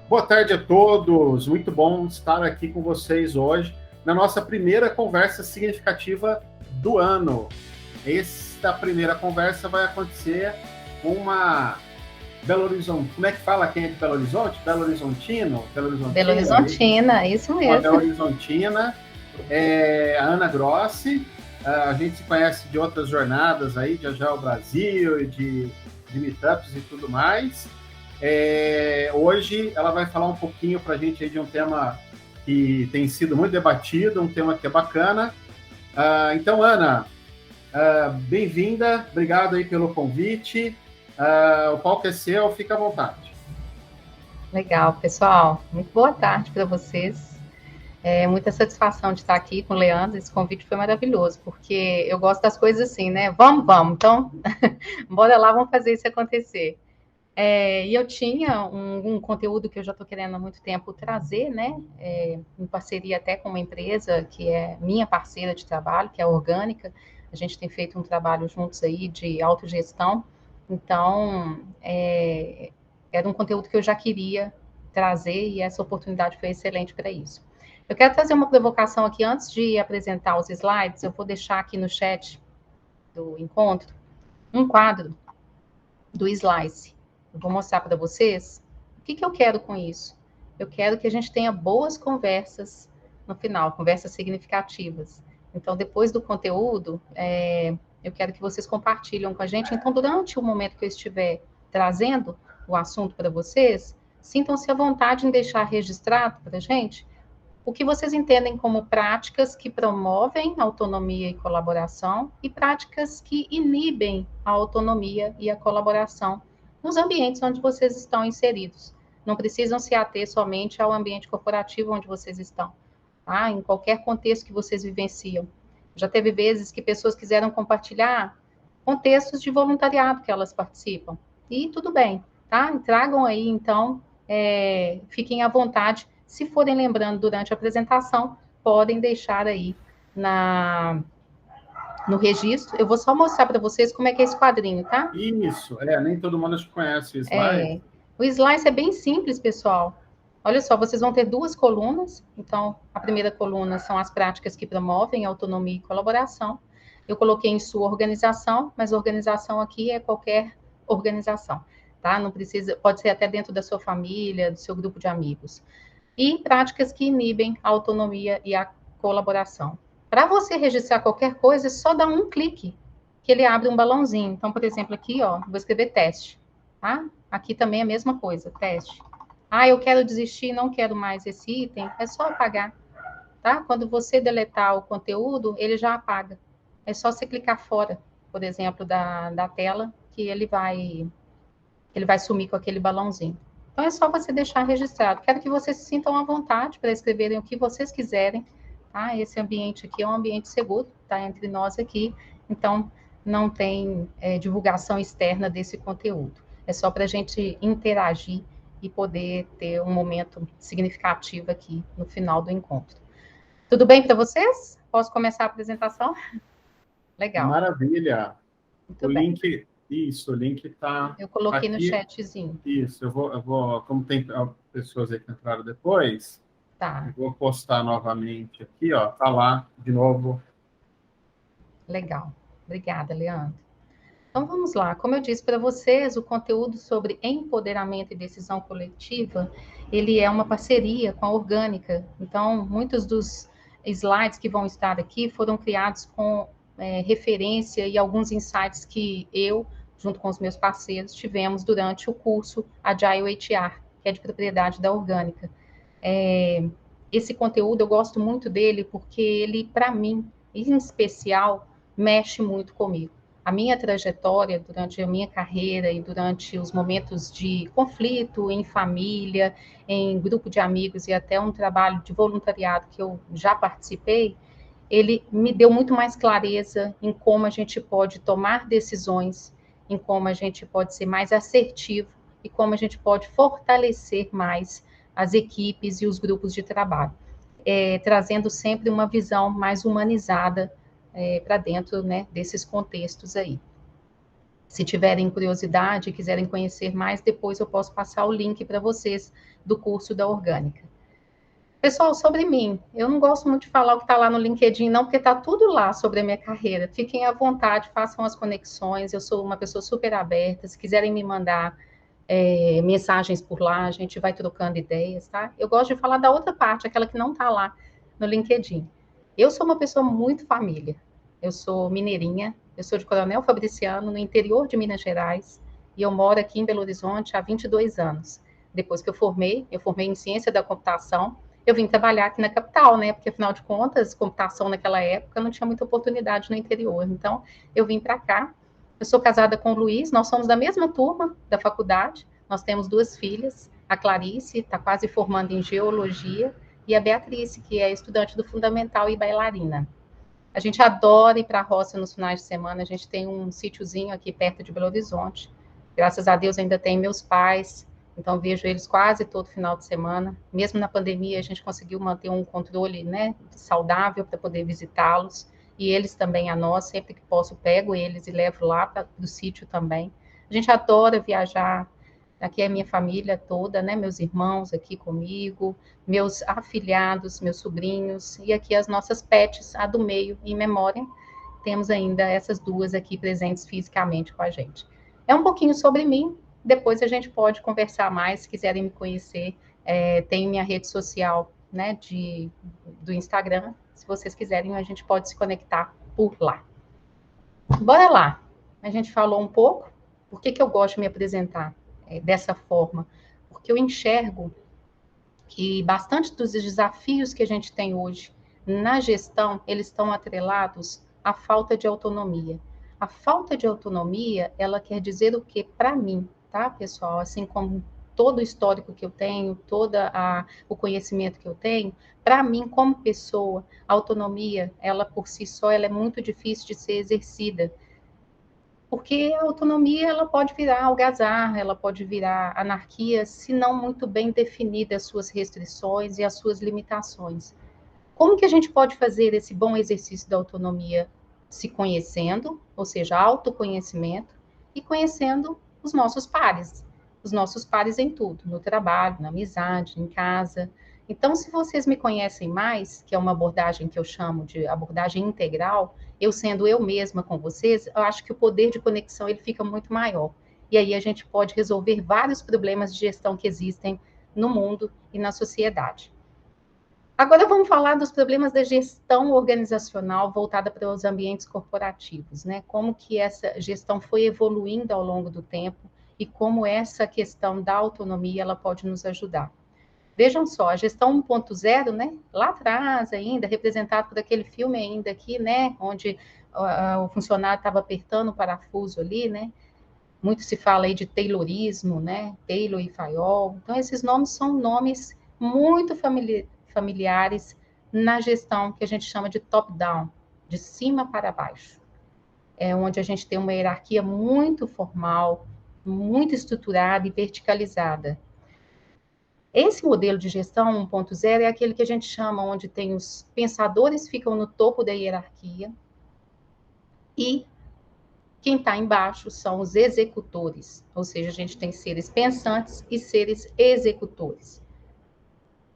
Boa tarde a todos, muito bom estar aqui com vocês hoje na nossa primeira conversa significativa do ano. Esta primeira conversa vai acontecer com uma Belo Horizonte. Como é que fala quem é de Belo Horizonte? Belo Horizontino? Belo Horizontina, isso Uma Belo mesmo. Horizontina, a Ana Grossi. A gente se conhece de outras jornadas aí, de Agile Brasil e de meetups e tudo mais. Hoje ela vai falar um pouquinho para a gente aí de um tema que tem sido muito debatido, um tema que é bacana. Então, Ana, bem-vinda, obrigado aí pelo convite. O palco é seu, fica à vontade. Legal, pessoal. Muito boa tarde para vocês. É muita satisfação de estar aqui com o Leandro. Esse convite foi maravilhoso, porque eu gosto das coisas assim, né? Vamos, vamos. Então, bora lá, vamos fazer isso acontecer. E eu tinha um conteúdo que eu já estou querendo há muito tempo trazer, né? Em parceria até com uma empresa que é minha parceira de trabalho, que é a Orgânica. A gente tem feito um trabalho juntos aí de autogestão. Então, era um conteúdo que eu já queria trazer e essa oportunidade foi excelente para isso. Eu quero trazer uma provocação aqui antes de apresentar os slides. Eu vou deixar aqui no chat do encontro um quadro do Slice. Eu vou mostrar para vocês o que eu quero com isso. Eu quero que a gente tenha boas conversas no final, conversas significativas. Então, depois do conteúdo, eu quero que vocês compartilhem com a gente. Então, durante o momento que eu estiver trazendo o assunto para vocês, sintam-se à vontade em deixar registrado para a gente o que vocês entendem como práticas que promovem autonomia e colaboração e práticas que inibem a autonomia e a colaboração nos ambientes onde vocês estão inseridos. Não precisam se ater somente ao ambiente corporativo onde vocês estão, tá? Em qualquer contexto que vocês vivenciam. Já teve vezes que pessoas quiseram compartilhar contextos de voluntariado que elas participam. E tudo bem, tá? Tragam aí, então, fiquem à vontade. Se forem lembrando durante a apresentação, podem deixar aí no registro. Eu vou só mostrar para vocês como é que é esse quadrinho, tá? Isso, nem todo mundo conhece o slide. O Slice é bem simples, pessoal. Olha só, vocês vão ter duas colunas. Então, a primeira coluna são as práticas que promovem autonomia e colaboração. Eu coloquei em sua organização, mas organização aqui é qualquer organização, tá? Não precisa, pode ser até dentro da sua família, do seu grupo de amigos. E práticas que inibem a autonomia e a colaboração. Para você registrar qualquer coisa, é só dar um clique, que ele abre um balãozinho. Então, por exemplo, aqui, ó, vou escrever teste, tá? Aqui também é a mesma coisa, teste. Eu quero desistir, não quero mais esse item, é só apagar, tá? Quando você deletar o conteúdo, ele já apaga. É só você clicar fora, por exemplo, da tela, que ele vai sumir com aquele balãozinho. Então, é só você deixar registrado. Quero que vocês se sintam à vontade para escreverem o que vocês quiserem, tá? Esse ambiente aqui é um ambiente seguro, tá? Entre nós aqui, então não tem divulgação externa desse conteúdo. É só para a gente interagir e poder ter um momento significativo aqui no final do encontro. Tudo bem para vocês? Posso começar a apresentação? Legal. Maravilha. O Muito bem. link, isso, o link está Eu coloquei no aqui. chatzinho. Isso, eu vou, como tem pessoas aí que entraram depois, eu Tá. vou postar novamente aqui, ó, tá lá de novo. Legal. Obrigada, Leandro. Então vamos lá. Como eu disse para vocês, o conteúdo sobre empoderamento e decisão coletiva, ele é uma parceria com a Orgânica. Então, muitos dos slides que vão estar aqui foram criados com referência e alguns insights que eu, junto com os meus parceiros, tivemos durante o curso Agile HR, que é de propriedade da Orgânica. Esse conteúdo eu gosto muito dele porque ele, para mim, em especial, mexe muito comigo. A minha trajetória durante a minha carreira e durante os momentos de conflito em família, em grupo de amigos e até um trabalho de voluntariado que eu já participei, ele me deu muito mais clareza em como a gente pode tomar decisões, em como a gente pode ser mais assertivo e como a gente pode fortalecer mais as equipes e os grupos de trabalho, trazendo sempre uma visão mais humanizada para dentro, né, desses contextos aí. Se tiverem curiosidade e quiserem conhecer mais, depois eu posso passar o link para vocês do curso da orgânica. Pessoal, sobre mim, eu não gosto muito de falar o que está lá no LinkedIn, não, porque está tudo lá sobre a minha carreira. Fiquem à vontade, façam as conexões. Eu sou uma pessoa super aberta. Se quiserem me mandar mensagens por lá, a gente vai trocando ideias, tá? Eu gosto de falar da outra parte, aquela que não está lá no LinkedIn. Eu sou uma pessoa muito família. Eu sou mineirinha, eu sou de Coronel Fabriciano, no interior de Minas Gerais, e eu moro aqui em Belo Horizonte há 22 anos. Depois que eu formei em ciência da computação, eu vim trabalhar aqui na capital, né? Porque, afinal de contas, computação naquela época não tinha muita oportunidade no interior. Então, eu vim para cá. Eu sou casada com o Luiz, nós somos da mesma turma da faculdade, nós temos 2 filhas, a Clarice está quase formando em geologia, e a Beatriz, que é estudante do fundamental e bailarina. A gente adora ir para a roça nos finais de semana, a gente tem um sítiozinho aqui perto de Belo Horizonte. Graças a Deus ainda tem meus pais, então vejo eles quase todo final de semana. Mesmo na pandemia, a gente conseguiu manter um controle, né, saudável para poder visitá-los. E eles também a nós, sempre que posso, pego eles e levo lá para o sítio também. A gente adora viajar. Aqui é a minha família toda, né? Meus irmãos aqui comigo, meus afilhados, meus sobrinhos, e aqui as nossas pets, a do meio, em memória. Temos ainda essas 2 aqui presentes fisicamente com a gente. É um pouquinho sobre mim, depois a gente pode conversar mais, se quiserem me conhecer. Tem minha rede social, né, do Instagram. Se vocês quiserem, a gente pode se conectar por lá. Bora lá. A gente falou um pouco. Por que eu gosto de me apresentar dessa forma? Porque eu enxergo que bastante dos desafios que a gente tem hoje na gestão, eles estão atrelados à falta de autonomia. A falta de autonomia, ela quer dizer o que para mim, tá, pessoal? Assim como todo o histórico que eu tenho, o conhecimento que eu tenho, para mim, como pessoa, a autonomia, ela por si só, ela é muito difícil de ser exercida. Porque a autonomia, ela pode virar algazarra, ela pode virar anarquia, se não muito bem definidas as suas restrições e as suas limitações. Como que a gente pode fazer esse bom exercício da autonomia? Se conhecendo, ou seja, autoconhecimento, e conhecendo os nossos pares em tudo, no trabalho, na amizade, em casa. Então, se vocês me conhecem mais, que é uma abordagem que eu chamo de abordagem integral, eu sendo eu mesma com vocês, eu acho que o poder de conexão ele fica muito maior. E aí a gente pode resolver vários problemas de gestão que existem no mundo e na sociedade. Agora vamos falar dos problemas da gestão organizacional voltada para os ambientes corporativos, né? Como que essa gestão foi evoluindo ao longo do tempo e como essa questão da autonomia ela pode nos ajudar. Vejam só, a gestão 1.0, né? Lá atrás ainda, representado por aquele filme ainda aqui, né? Onde o funcionário estava apertando o parafuso ali, né? Muito se fala aí de Taylorismo, né? Taylor e Fayol. Então, esses nomes são nomes muito familiares na gestão que a gente chama de top-down, de cima para baixo. É onde a gente tem uma hierarquia muito formal, muito estruturada e verticalizada. Esse modelo de gestão 1.0 é aquele que a gente chama onde tem os pensadores ficam no topo da hierarquia e quem está embaixo são os executores, ou seja, a gente tem seres pensantes e seres executores.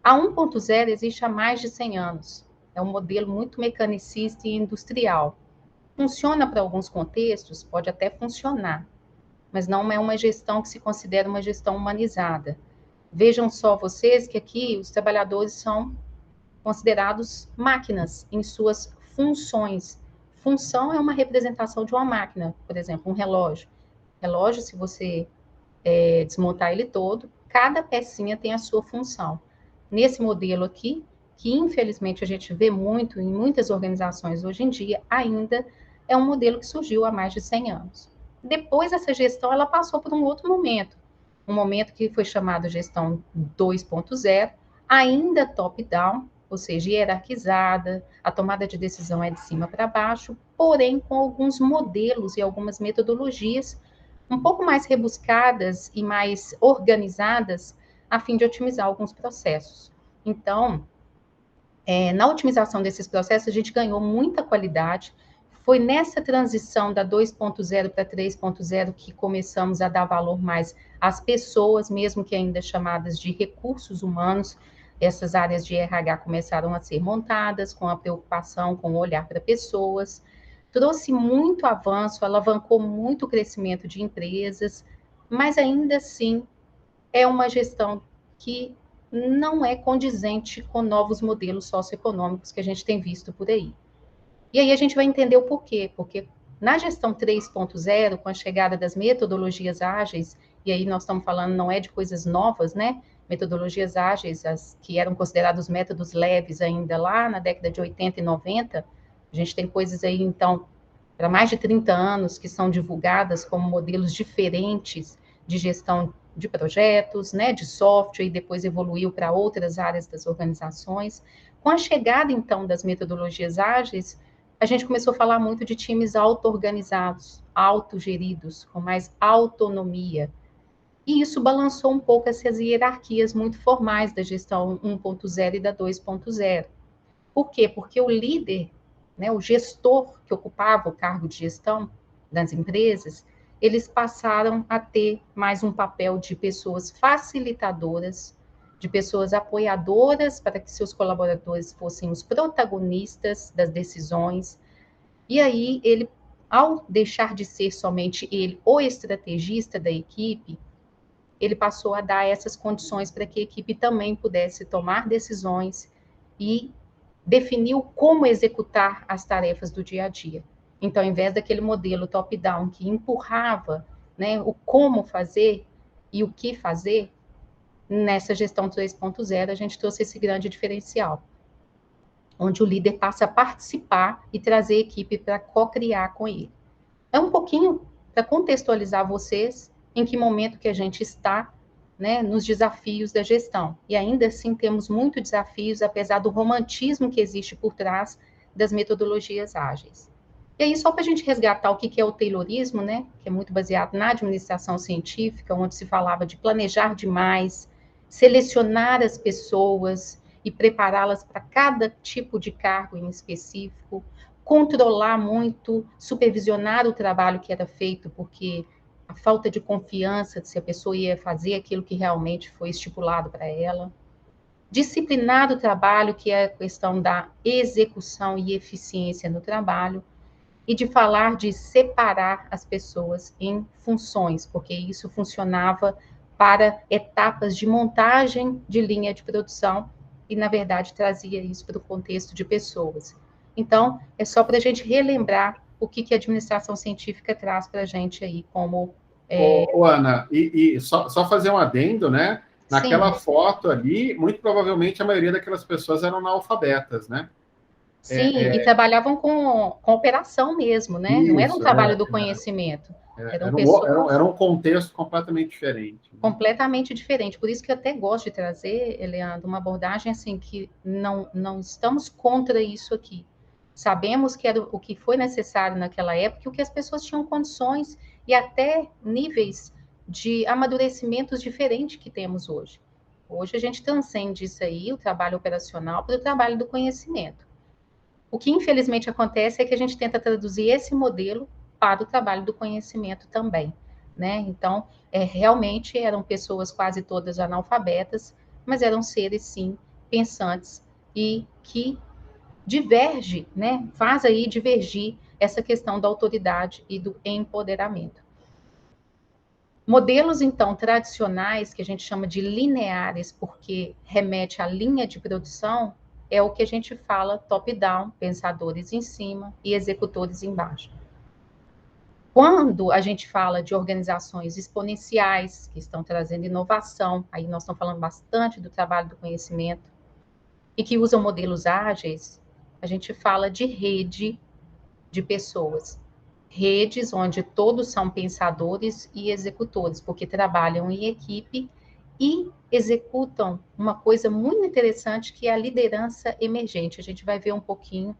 A 1.0 existe há mais de 100 anos. É um modelo muito mecanicista e industrial. Funciona para alguns contextos, pode até funcionar, mas não é uma gestão que se considera uma gestão humanizada. Vejam só vocês que aqui os trabalhadores são considerados máquinas em suas funções. Função é uma representação de uma máquina, por exemplo, um relógio. Relógio, se você desmontar ele todo, cada pecinha tem a sua função. Nesse modelo aqui, que infelizmente a gente vê muito em muitas organizações hoje em dia, ainda é um modelo que surgiu há mais de 100 anos. Depois essa gestão, ela passou por um outro momento, um momento que foi chamado gestão 2.0, ainda top-down, ou seja, hierarquizada, a tomada de decisão é de cima para baixo, porém com alguns modelos e algumas metodologias um pouco mais rebuscadas e mais organizadas, a fim de otimizar alguns processos. Então, na otimização desses processos, a gente ganhou muita qualidade, foi nessa transição da 2.0 para 3.0 que começamos a dar valor mais às pessoas, mesmo que ainda chamadas de recursos humanos. Essas áreas de RH começaram a ser montadas com a preocupação, com o olhar para pessoas. Trouxe muito avanço, alavancou muito o crescimento de empresas, mas ainda assim é uma gestão que não é condizente com novos modelos socioeconômicos que a gente tem visto por aí. E aí a gente vai entender o porquê, porque na gestão 3.0, com a chegada das metodologias ágeis, e aí nós estamos falando não é de coisas novas, né? Metodologias ágeis, as que eram considerados métodos leves ainda lá na década de 80 e 90, a gente tem coisas aí, então, para mais de 30 anos que são divulgadas como modelos diferentes de gestão de projetos, né, de software, e depois evoluiu para outras áreas das organizações. Com a chegada, então, das metodologias ágeis, a gente começou a falar muito de times auto-organizados, autogeridos, com mais autonomia. E isso balançou um pouco essas hierarquias muito formais da gestão 1.0 e da 2.0. Por quê? Porque o líder, né, o gestor que ocupava o cargo de gestão das empresas, eles passaram a ter mais um papel de pessoas facilitadoras, de pessoas apoiadoras para que seus colaboradores fossem os protagonistas das decisões. E aí, ele, ao deixar de ser somente ele o estrategista da equipe, ele passou a dar essas condições para que a equipe também pudesse tomar decisões e definiu como executar as tarefas do dia a dia. Então, ao invés daquele modelo top-down que empurrava, né, o como fazer e o que fazer, nessa gestão 3.0 a gente trouxe esse grande diferencial, onde o líder passa a participar e trazer a equipe para co-criar com ele. É um pouquinho para contextualizar vocês em que momento que a gente está, né, nos desafios da gestão. E ainda assim temos muitos desafios, apesar do romantismo que existe por trás das metodologias ágeis. E aí, só para a gente resgatar o que é o Taylorismo, né, que é muito baseado na administração científica, onde se falava de planejar demais, selecionar as pessoas e prepará-las para cada tipo de cargo em específico, controlar muito, supervisionar o trabalho que era feito, porque a falta de confiança de se a pessoa ia fazer aquilo que realmente foi estipulado para ela. Disciplinar o trabalho, que é a questão da execução e eficiência no trabalho, e de falar de separar as pessoas em funções, porque isso funcionava para etapas de montagem de linha de produção e, na verdade, trazia isso para o contexto de pessoas. Então, é só para a gente relembrar o que a administração científica traz para a gente aí como... Ana, só fazer um adendo, né? Naquela Sim. foto ali, muito provavelmente a maioria daquelas pessoas eram analfabetas, né? Sim, e trabalhavam com operação mesmo, né? Não era um Isso, trabalho do conhecimento. Eram era pessoas um contexto completamente diferente. Né? completamente diferente. Por isso que eu até gosto de trazer, Leandro, uma abordagem assim que não estamos contra isso aqui. Sabemos que era o que foi necessário naquela época e o que as pessoas tinham condições e até níveis de amadurecimentos diferentes que temos hoje. Hoje a gente transcende isso aí, o trabalho operacional, para o trabalho do conhecimento. O que infelizmente acontece é que a gente tenta traduzir esse modelo para o trabalho do conhecimento também, né? Então, realmente eram pessoas quase todas analfabetas, mas eram seres, sim, pensantes e que diverge, né? Faz aí divergir essa questão da autoridade e do empoderamento. Modelos, então, tradicionais, que a gente chama de lineares, porque remete à linha de produção, é o que a gente fala top-down, pensadores em cima e executores embaixo. Quando a gente fala de organizações exponenciais, que estão trazendo inovação, aí nós estamos falando bastante do trabalho do conhecimento, e que usam modelos ágeis, a gente fala de rede de pessoas. Redes onde todos são pensadores e executores, porque trabalham em equipe e executam uma coisa muito interessante que é a liderança emergente. A gente vai ver um pouquinho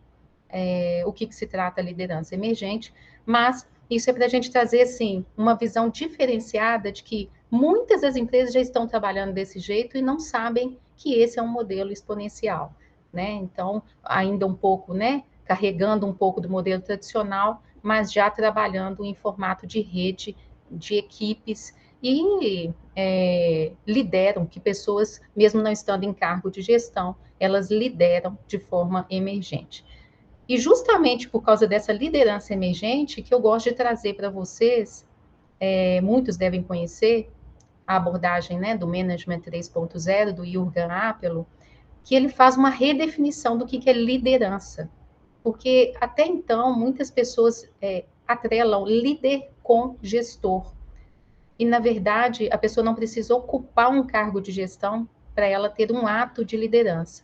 o que se trata a liderança emergente, mas isso é para a gente trazer assim, uma visão diferenciada de que muitas das empresas já estão trabalhando desse jeito e não sabem que esse é um modelo exponencial. Né? Então, ainda um pouco, né, carregando um pouco do modelo tradicional, mas já trabalhando em formato de rede, de equipes, e lideram, que pessoas, mesmo não estando em cargo de gestão, elas lideram de forma emergente. E justamente por causa dessa liderança emergente, que eu gosto de trazer para vocês, muitos devem conhecer, a abordagem, né, do Management 3.0, do Jürgen Apelo, que ele faz uma redefinição do que é liderança. Porque até então, muitas pessoas atrelam líder com gestor. E, na verdade, a pessoa não precisa ocupar um cargo de gestão para ela ter um ato de liderança.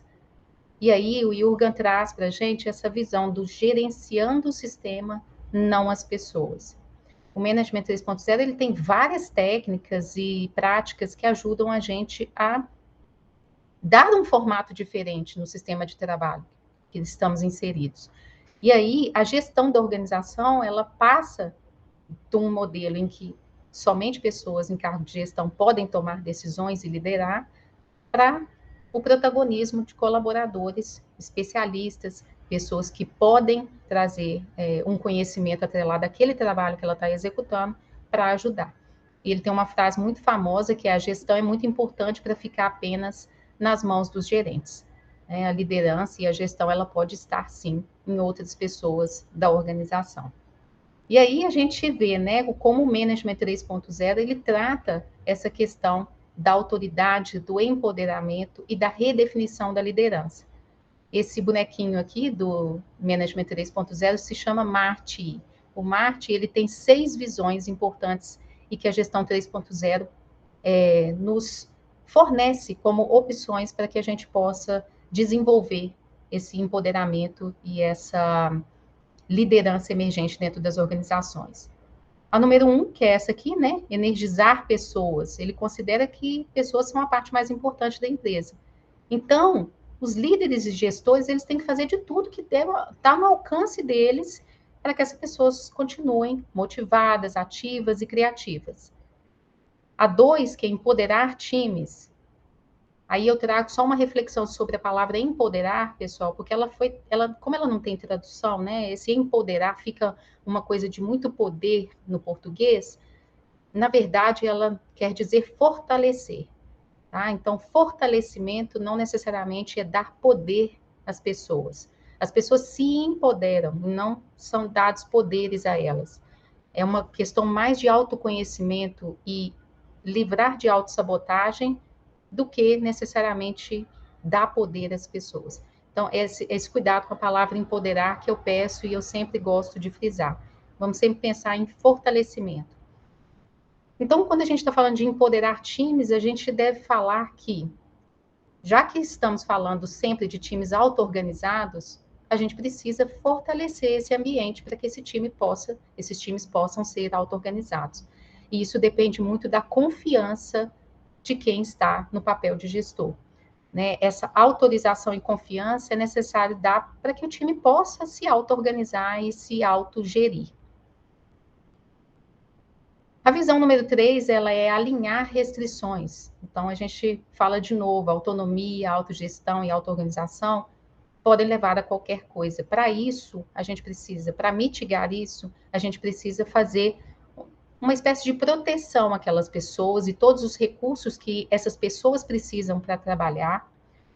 E aí o Jürgen traz para a gente essa visão do gerenciando o sistema, não as pessoas. O Management 3.0 ele tem várias técnicas e práticas que ajudam a gente a dar um formato diferente no sistema de trabalho que estamos inseridos. E aí a gestão da organização ela passa de um modelo em que somente pessoas em cargo de gestão podem tomar decisões e liderar, para o protagonismo de colaboradores, especialistas, pessoas que podem trazer um conhecimento atrelado àquele trabalho que ela está executando para ajudar. E ele tem uma frase muito famosa que é: a gestão é muito importante para ficar apenas nas mãos dos gerentes. A liderança e a gestão ela pode estar sim em outras pessoas da organização. E aí a gente vê, né, como o Management 3.0 ele trata essa questão da autoridade, do empoderamento e da redefinição da liderança. Esse bonequinho aqui do Management 3.0 se chama Marty. O Marty ele tem 6 visões importantes e que a gestão 3.0 nos fornece como opções para que a gente possa desenvolver esse empoderamento e essa liderança emergente dentro das organizações. A número 1, que é essa aqui, né? Energizar pessoas. Ele considera que pessoas são a parte mais importante da empresa. Então, os líderes e gestores, eles têm que fazer de tudo que está no alcance deles para que essas pessoas continuem motivadas, ativas e criativas. A 2, que é empoderar times. Aí eu trago só uma reflexão sobre a palavra empoderar, pessoal, porque como ela não tem tradução, né? Esse empoderar fica uma coisa de muito poder no português. Na verdade, ela quer dizer fortalecer, tá? Então, fortalecimento não necessariamente é dar poder às pessoas. As pessoas se empoderam, não são dados poderes a elas. É uma questão mais de autoconhecimento e livrar de autossabotagem do que necessariamente dar poder às pessoas. Então, esse cuidado com a palavra empoderar que eu peço e eu sempre gosto de frisar. Vamos sempre pensar em fortalecimento. Então, quando a gente está falando de empoderar times, a gente deve falar que, já que estamos falando sempre de times auto-organizados, a gente precisa fortalecer esse ambiente para que esses times possam ser auto-organizados. E isso depende muito da confiança de quem está no papel de gestor. Né? Essa autorização e confiança é necessário dar para que o time possa se auto-organizar e se autogerir. A visão número 3, ela é alinhar restrições. Então, a gente fala de novo, autonomia, autogestão e auto-organização podem levar a qualquer coisa. Para isso, para mitigar isso, a gente precisa fazer uma espécie de proteção àquelas pessoas e todos os recursos que essas pessoas precisam para trabalhar,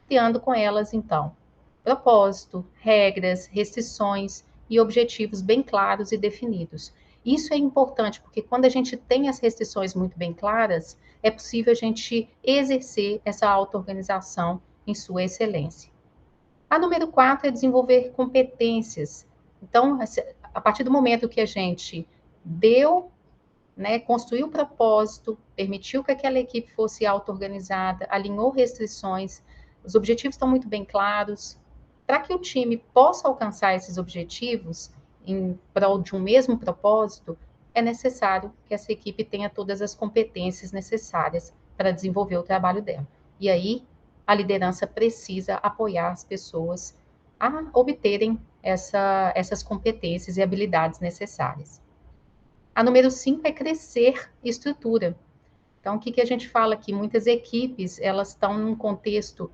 criando com elas, então, propósito, regras, restrições e objetivos bem claros e definidos. Isso é importante, porque quando a gente tem as restrições muito bem claras, é possível a gente exercer essa auto-organização em sua excelência. A número 4 é desenvolver competências. Então, a partir do momento que a gente construiu o propósito, permitiu que aquela equipe fosse auto-organizada, alinhou restrições, os objetivos estão muito bem claros. Para que o time possa alcançar esses objetivos em prol de um mesmo propósito, é necessário que essa equipe tenha todas as competências necessárias para desenvolver o trabalho dela. E aí, a liderança precisa apoiar as pessoas a obterem essas competências e habilidades necessárias. A número 5 é crescer estrutura. Então, o que a gente fala aqui? Muitas equipes, elas estão num contexto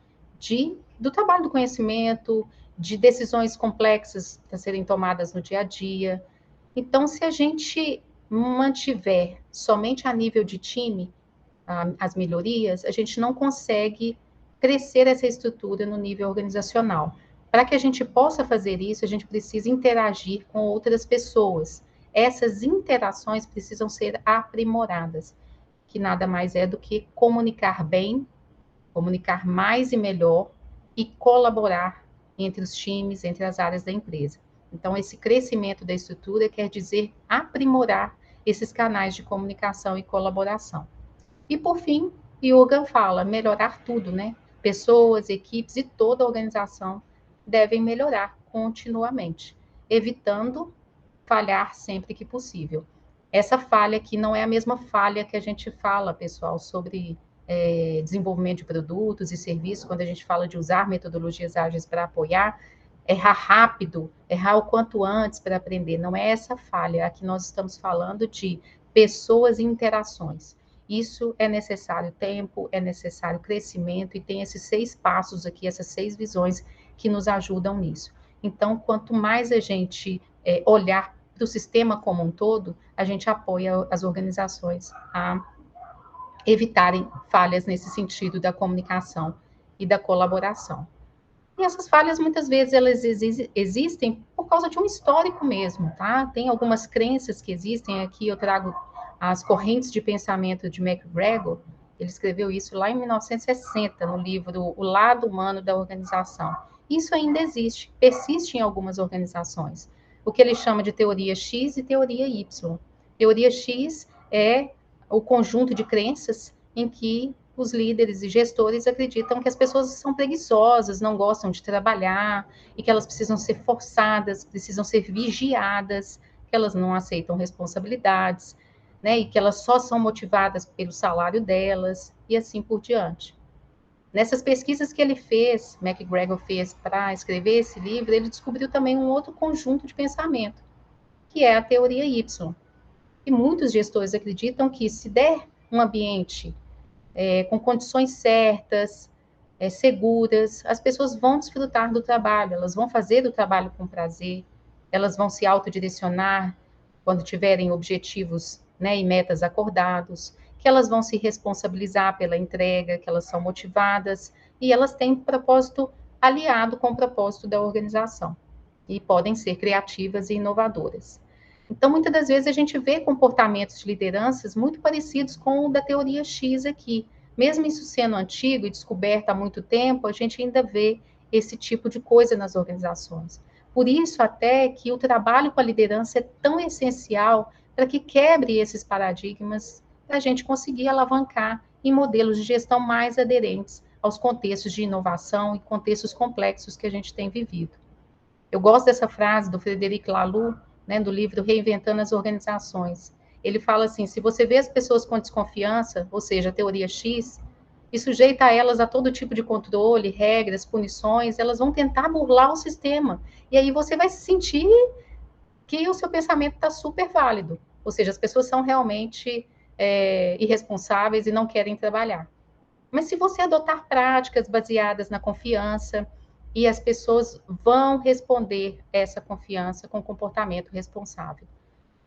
do trabalho do conhecimento, de decisões complexas a serem tomadas no dia a dia. Então, se a gente mantiver somente a nível de time as melhorias, a gente não consegue crescer essa estrutura no nível organizacional. Para que a gente possa fazer isso, a gente precisa interagir com outras pessoas. Essas interações precisam ser aprimoradas, que nada mais é do que comunicar bem, comunicar mais e melhor e colaborar entre os times, entre as áreas da empresa. Então, esse crescimento da estrutura quer dizer aprimorar esses canais de comunicação e colaboração. E, por fim, Yoga fala melhorar tudo, né? Pessoas, equipes e toda a organização devem melhorar continuamente, evitando falhar sempre que possível. Essa falha aqui não é a mesma falha que a gente fala, pessoal, sobre desenvolvimento de produtos e serviços, quando a gente fala de usar metodologias ágeis para apoiar, errar rápido, errar o quanto antes para aprender. Não é essa falha. Aqui nós estamos falando de pessoas e interações. Isso é necessário tempo, é necessário crescimento, e tem esses 6 passos aqui, essas 6 visões que nos ajudam nisso. Então, quanto mais a gente olhar para o sistema como um todo, a gente apoia as organizações a evitarem falhas nesse sentido da comunicação e da colaboração. E essas falhas, muitas vezes, elas existem por causa de um histórico mesmo, tá? Tem algumas crenças que existem, aqui eu trago as correntes de pensamento de McGregor, ele escreveu isso lá em 1960, no livro O Lado Humano da Organização. Isso ainda existe, persiste em algumas organizações. O que ele chama de teoria X e teoria Y. Teoria X é o conjunto de crenças em que os líderes e gestores acreditam que as pessoas são preguiçosas, não gostam de trabalhar, e que elas precisam ser forçadas, precisam ser vigiadas, que elas não aceitam responsabilidades, né, e que elas só são motivadas pelo salário delas, e assim por diante. Nessas pesquisas que ele fez, McGregor fez para escrever esse livro, ele descobriu também um outro conjunto de pensamento, que é a teoria Y. E muitos gestores acreditam que se der um ambiente com condições certas, seguras, as pessoas vão desfrutar do trabalho, elas vão fazer o trabalho com prazer, elas vão se autodirecionar quando tiverem objetivos, né, e metas acordados, que elas vão se responsabilizar pela entrega, que elas são motivadas e elas têm propósito aliado com o propósito da organização e podem ser criativas e inovadoras. Então, muitas das vezes a gente vê comportamentos de lideranças muito parecidos com o da teoria X aqui. Mesmo isso sendo antigo e descoberto há muito tempo, a gente ainda vê esse tipo de coisa nas organizações. Por isso, até que o trabalho com a liderança é tão essencial para que quebre esses paradigmas, para a gente conseguir alavancar em modelos de gestão mais aderentes aos contextos de inovação e contextos complexos que a gente tem vivido. Eu gosto dessa frase do Frederic Laloux, né, do livro Reinventando as Organizações. Ele fala assim, se você vê as pessoas com desconfiança, ou seja, a teoria X, e sujeita elas a todo tipo de controle, regras, punições, elas vão tentar burlar o sistema. E aí você vai se sentir que o seu pensamento está super válido. Ou seja, as pessoas são realmente irresponsáveis e não querem trabalhar. Mas se você adotar práticas baseadas na confiança, e as pessoas vão responder essa confiança com comportamento responsável.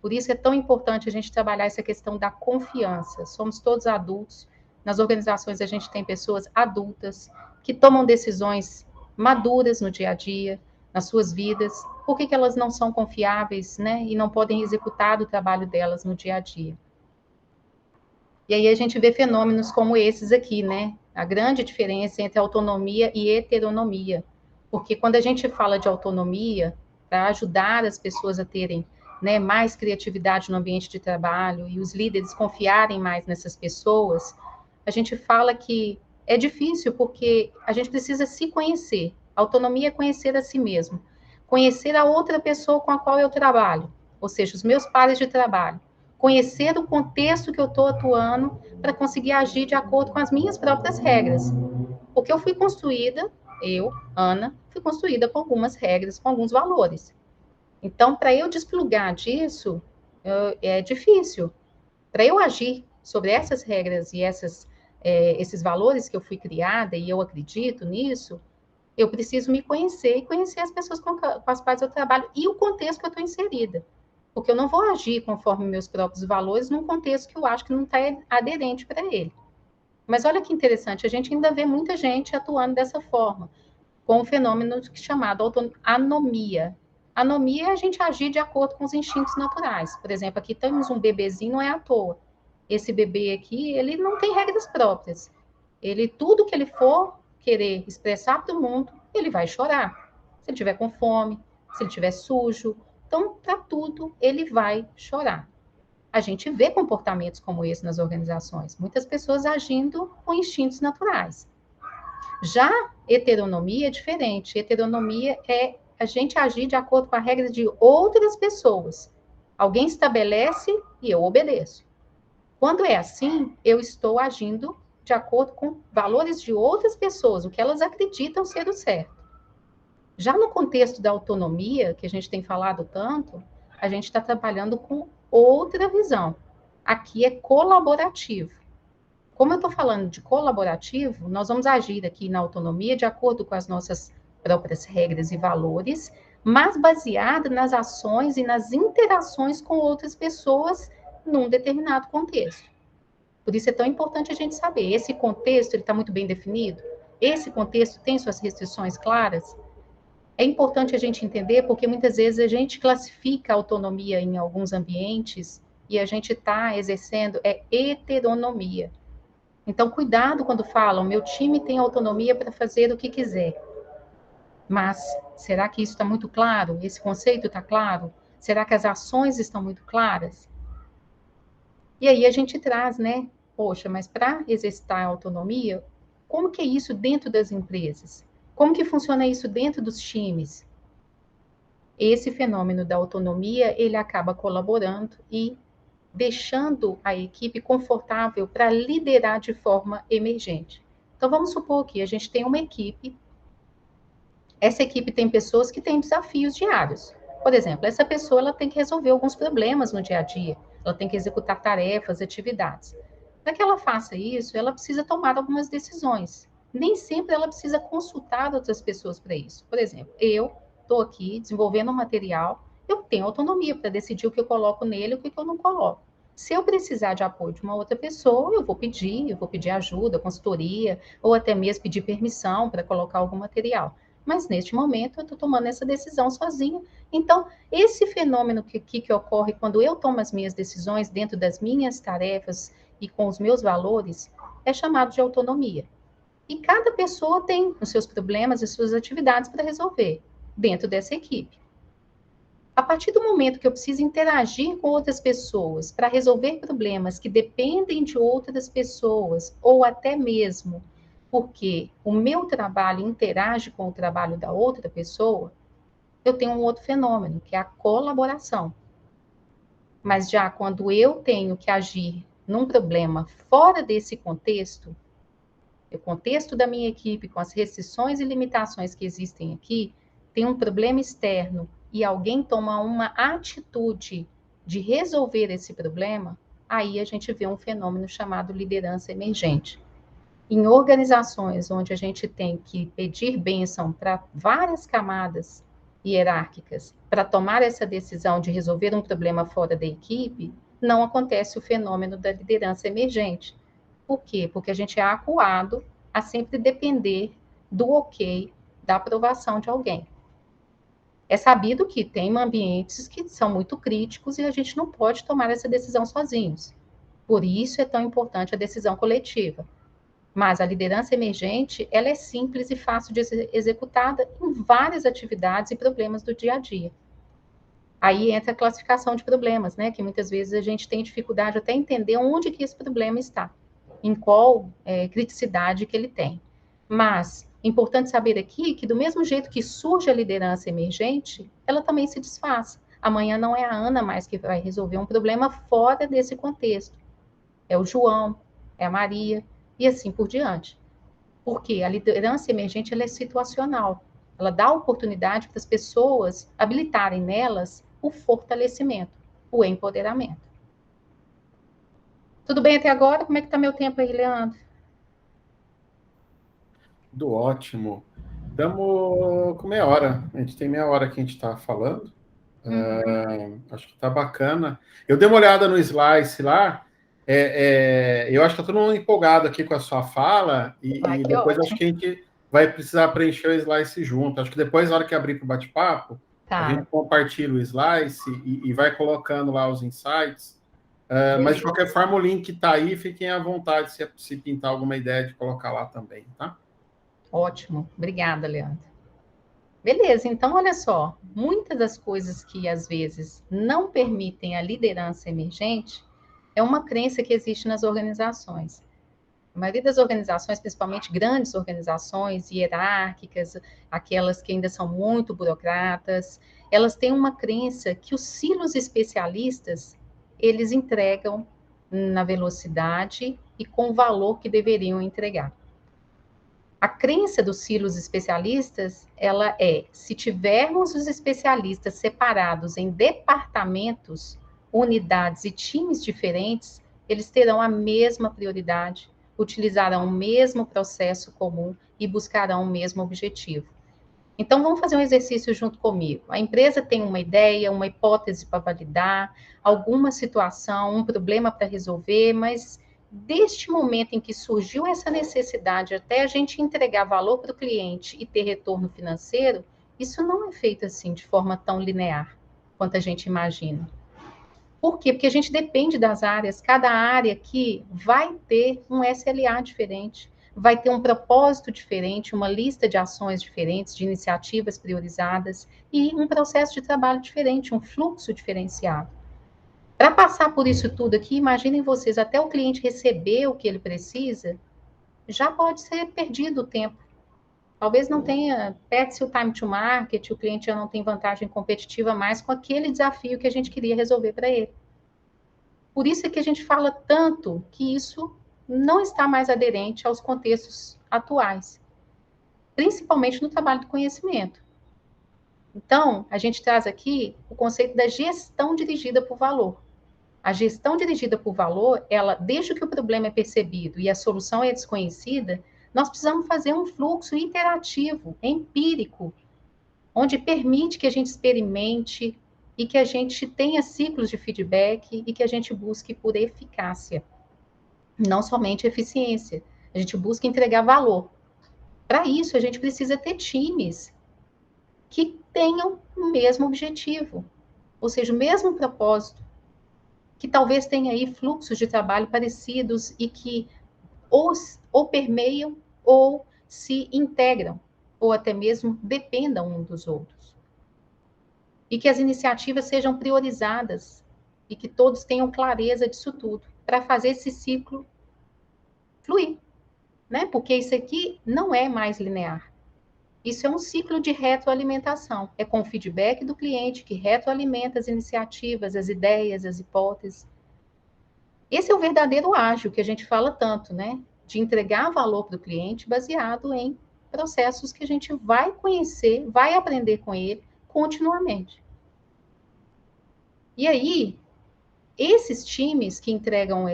Por isso é tão importante a gente trabalhar essa questão da confiança. Somos todos adultos, nas organizações a gente tem pessoas adultas que tomam decisões maduras no dia a dia, nas suas vidas. Por que elas não são confiáveis, né? E não podem executar o trabalho delas no dia a dia? E aí a gente vê fenômenos como esses aqui, né? A grande diferença entre autonomia e heteronomia. Porque quando a gente fala de autonomia, para ajudar as pessoas a terem, né, mais criatividade no ambiente de trabalho e os líderes confiarem mais nessas pessoas, a gente fala que é difícil porque a gente precisa se conhecer. Autonomia é conhecer a si mesmo. Conhecer a outra pessoa com a qual eu trabalho, ou seja, os meus pares de trabalho. Conhecer o contexto que eu estou atuando para conseguir agir de acordo com as minhas próprias regras. Porque eu fui construída, eu, Ana, fui construída com algumas regras, com alguns valores. Então, para eu desplugar disso, é difícil. Para eu agir sobre essas regras e esses valores que eu fui criada, e eu acredito nisso, Eu preciso me conhecer e conhecer as pessoas com as quais eu trabalho e o contexto que eu estou inserida. Porque eu não vou agir conforme meus próprios valores num contexto que eu acho que não está aderente para ele. Mas olha que interessante, a gente ainda vê muita gente atuando dessa forma, com um fenômeno chamado anomia. Anomia é a gente agir de acordo com os instintos naturais. Por exemplo, aqui temos um bebezinho, não é à toa. Esse bebê aqui, ele não tem regras próprias. Ele, tudo que ele for querer expressar para o mundo, ele vai chorar. Se ele tiver com fome, se ele tiver sujo. Então, para tudo, ele vai chorar. A gente vê comportamentos como esse nas organizações. Muitas pessoas agindo com instintos naturais. Já heteronomia é diferente. Heteronomia é a gente agir de acordo com a regra de outras pessoas. Alguém estabelece e eu obedeço. Quando é assim, eu estou agindo de acordo com valores de outras pessoas, o que elas acreditam ser o certo. Já no contexto da autonomia, que a gente tem falado tanto, a gente está trabalhando com outra visão. Aqui é colaborativo. Como eu estou falando de colaborativo, nós vamos agir aqui na autonomia de acordo com as nossas próprias regras e valores, mas baseado nas ações e nas interações com outras pessoas num determinado contexto. Por isso é tão importante a gente saber, esse contexto está muito bem definido? Esse contexto tem suas restrições claras? É importante a gente entender, porque muitas vezes a gente classifica a autonomia em alguns ambientes e a gente está exercendo heteronomia. Então, cuidado quando falam, meu time tem autonomia para fazer o que quiser. Mas, será que isso está muito claro? Esse conceito está claro? Será que as ações estão muito claras? E aí a gente traz, né? Poxa, mas para exercitar a autonomia, como que é isso dentro das empresas? Como que funciona isso dentro dos times? Esse fenômeno da autonomia, ele acaba colaborando e deixando a equipe confortável para liderar de forma emergente. Então, vamos supor que a gente tem uma equipe, essa equipe tem pessoas que têm desafios diários. Por exemplo, essa pessoa ela tem que resolver alguns problemas no dia a dia, ela tem que executar tarefas, atividades. Para que ela faça isso, ela precisa tomar algumas decisões. Nem sempre ela precisa consultar outras pessoas para isso. Por exemplo, eu estou aqui desenvolvendo um material, eu tenho autonomia para decidir o que eu coloco nele e o que eu não coloco. Se eu precisar de apoio de uma outra pessoa, eu vou pedir ajuda, consultoria, ou até mesmo pedir permissão para colocar algum material. Mas neste momento eu estou tomando essa decisão sozinha. Então, esse fenômeno que ocorre quando eu tomo as minhas decisões dentro das minhas tarefas e com os meus valores, é chamado de autonomia. E cada pessoa tem os seus problemas e suas atividades para resolver dentro dessa equipe. A partir do momento que eu preciso interagir com outras pessoas para resolver problemas que dependem de outras pessoas, ou até mesmo porque o meu trabalho interage com o trabalho da outra pessoa, eu tenho um outro fenômeno, que é a colaboração. Mas já quando eu tenho que agir num problema fora desse contexto, o contexto da minha equipe, com as restrições e limitações que existem aqui, tem um problema externo e alguém toma uma atitude de resolver esse problema, aí a gente vê um fenômeno chamado liderança emergente. Em organizações onde a gente tem que pedir bênção para várias camadas hierárquicas para tomar essa decisão de resolver um problema fora da equipe, não acontece o fenômeno da liderança emergente. Por quê? Porque a gente é acuado a sempre depender do ok, da aprovação de alguém. É sabido que tem ambientes que são muito críticos e a gente não pode tomar essa decisão sozinhos. Por isso é tão importante a decisão coletiva. Mas a liderança emergente, ela é simples e fácil de ser executada em várias atividades e problemas do dia a dia. Aí entra a classificação de problemas, né? Que muitas vezes a gente tem dificuldade até entender onde que esse problema está, em qual criticidade que ele tem. Mas é importante saber aqui que do mesmo jeito que surge a liderança emergente, ela também se desfaz. Amanhã não é a Ana mais que vai resolver um problema fora desse contexto. É o João, é a Maria, e assim por diante. Porque a liderança emergente ela é situacional. Ela dá oportunidade para as pessoas habilitarem nelas o fortalecimento, o empoderamento. Tudo bem até agora? Como é que está meu tempo aí, Leandro? Tudo ótimo. Estamos com meia hora. A gente tem meia hora que a gente está falando. Acho que está bacana. Eu dei uma olhada no Slice lá. Eu acho que está todo mundo empolgado aqui com a sua fala. E Que depois acho ótimo. que a gente vai precisar preencher o Slice junto. Acho que depois, na hora que abrir para o bate-papo, a Tá, gente compartilha o Slice e vai colocando lá os insights. Mas, de beleza. qualquer forma, o link está aí. Fiquem à vontade se pintar alguma ideia de colocar lá também, tá? Ótimo. Obrigada, Leandro. Beleza, então olha só, muitas das coisas que às vezes não permitem a liderança emergente é uma crença que existe nas organizações. A maioria das organizações, principalmente grandes organizações hierárquicas, aquelas que ainda são muito burocratas, elas têm uma crença que os silos especialistas eles entregam na velocidade e com o valor que deveriam entregar. A crença dos silos especialistas, ela é, se tivermos os especialistas separados em departamentos, unidades e times diferentes, eles terão a mesma prioridade, utilizarão o mesmo processo comum e buscarão o mesmo objetivo. Então, vamos fazer um exercício junto comigo. A empresa tem uma ideia, uma hipótese para validar, alguma situação, um problema para resolver, mas deste momento em que surgiu essa necessidade até a gente entregar valor para o cliente e ter retorno financeiro, isso não é feito assim de forma tão linear quanto a gente imagina. Por quê? Porque a gente depende das áreas, cada área aqui vai ter um SLA diferente, vai ter um propósito diferente, uma lista de ações diferentes, de iniciativas priorizadas e um processo de trabalho diferente, um fluxo diferenciado. Para passar por isso tudo aqui, imaginem vocês, até o cliente receber o que ele precisa, já pode ser perdido o tempo. Talvez não tenha, perde-se o time to market, o cliente já não tem vantagem competitiva mais com aquele desafio que a gente queria resolver para ele. Por isso é que a gente fala tanto que isso não está mais aderente aos contextos atuais, principalmente no trabalho do conhecimento. Então, a gente traz aqui o conceito da gestão dirigida por valor. A gestão dirigida por valor, ela, desde que o problema é percebido e a solução é desconhecida, nós precisamos fazer um fluxo interativo, empírico, onde permite que a gente experimente e que a gente tenha ciclos de feedback e que a gente busque por eficácia, não somente eficiência. A gente busca entregar valor. Para isso, a gente precisa ter times que tenham o mesmo objetivo, ou seja, o mesmo propósito, que talvez tenha aí fluxos de trabalho parecidos e que ou permeiam ou se integram, ou até mesmo dependam um dos outros. E que as iniciativas sejam priorizadas e que todos tenham clareza disso tudo, para fazer esse ciclo fluir, né? Porque isso aqui não é mais linear. Isso é um ciclo de retroalimentação. É com o feedback do cliente que retroalimenta as iniciativas, as ideias, as hipóteses. Esse é o verdadeiro ágil que a gente fala tanto, né? De entregar valor para o cliente baseado em processos que a gente vai conhecer, vai aprender com ele continuamente. E aí, esses times que entregam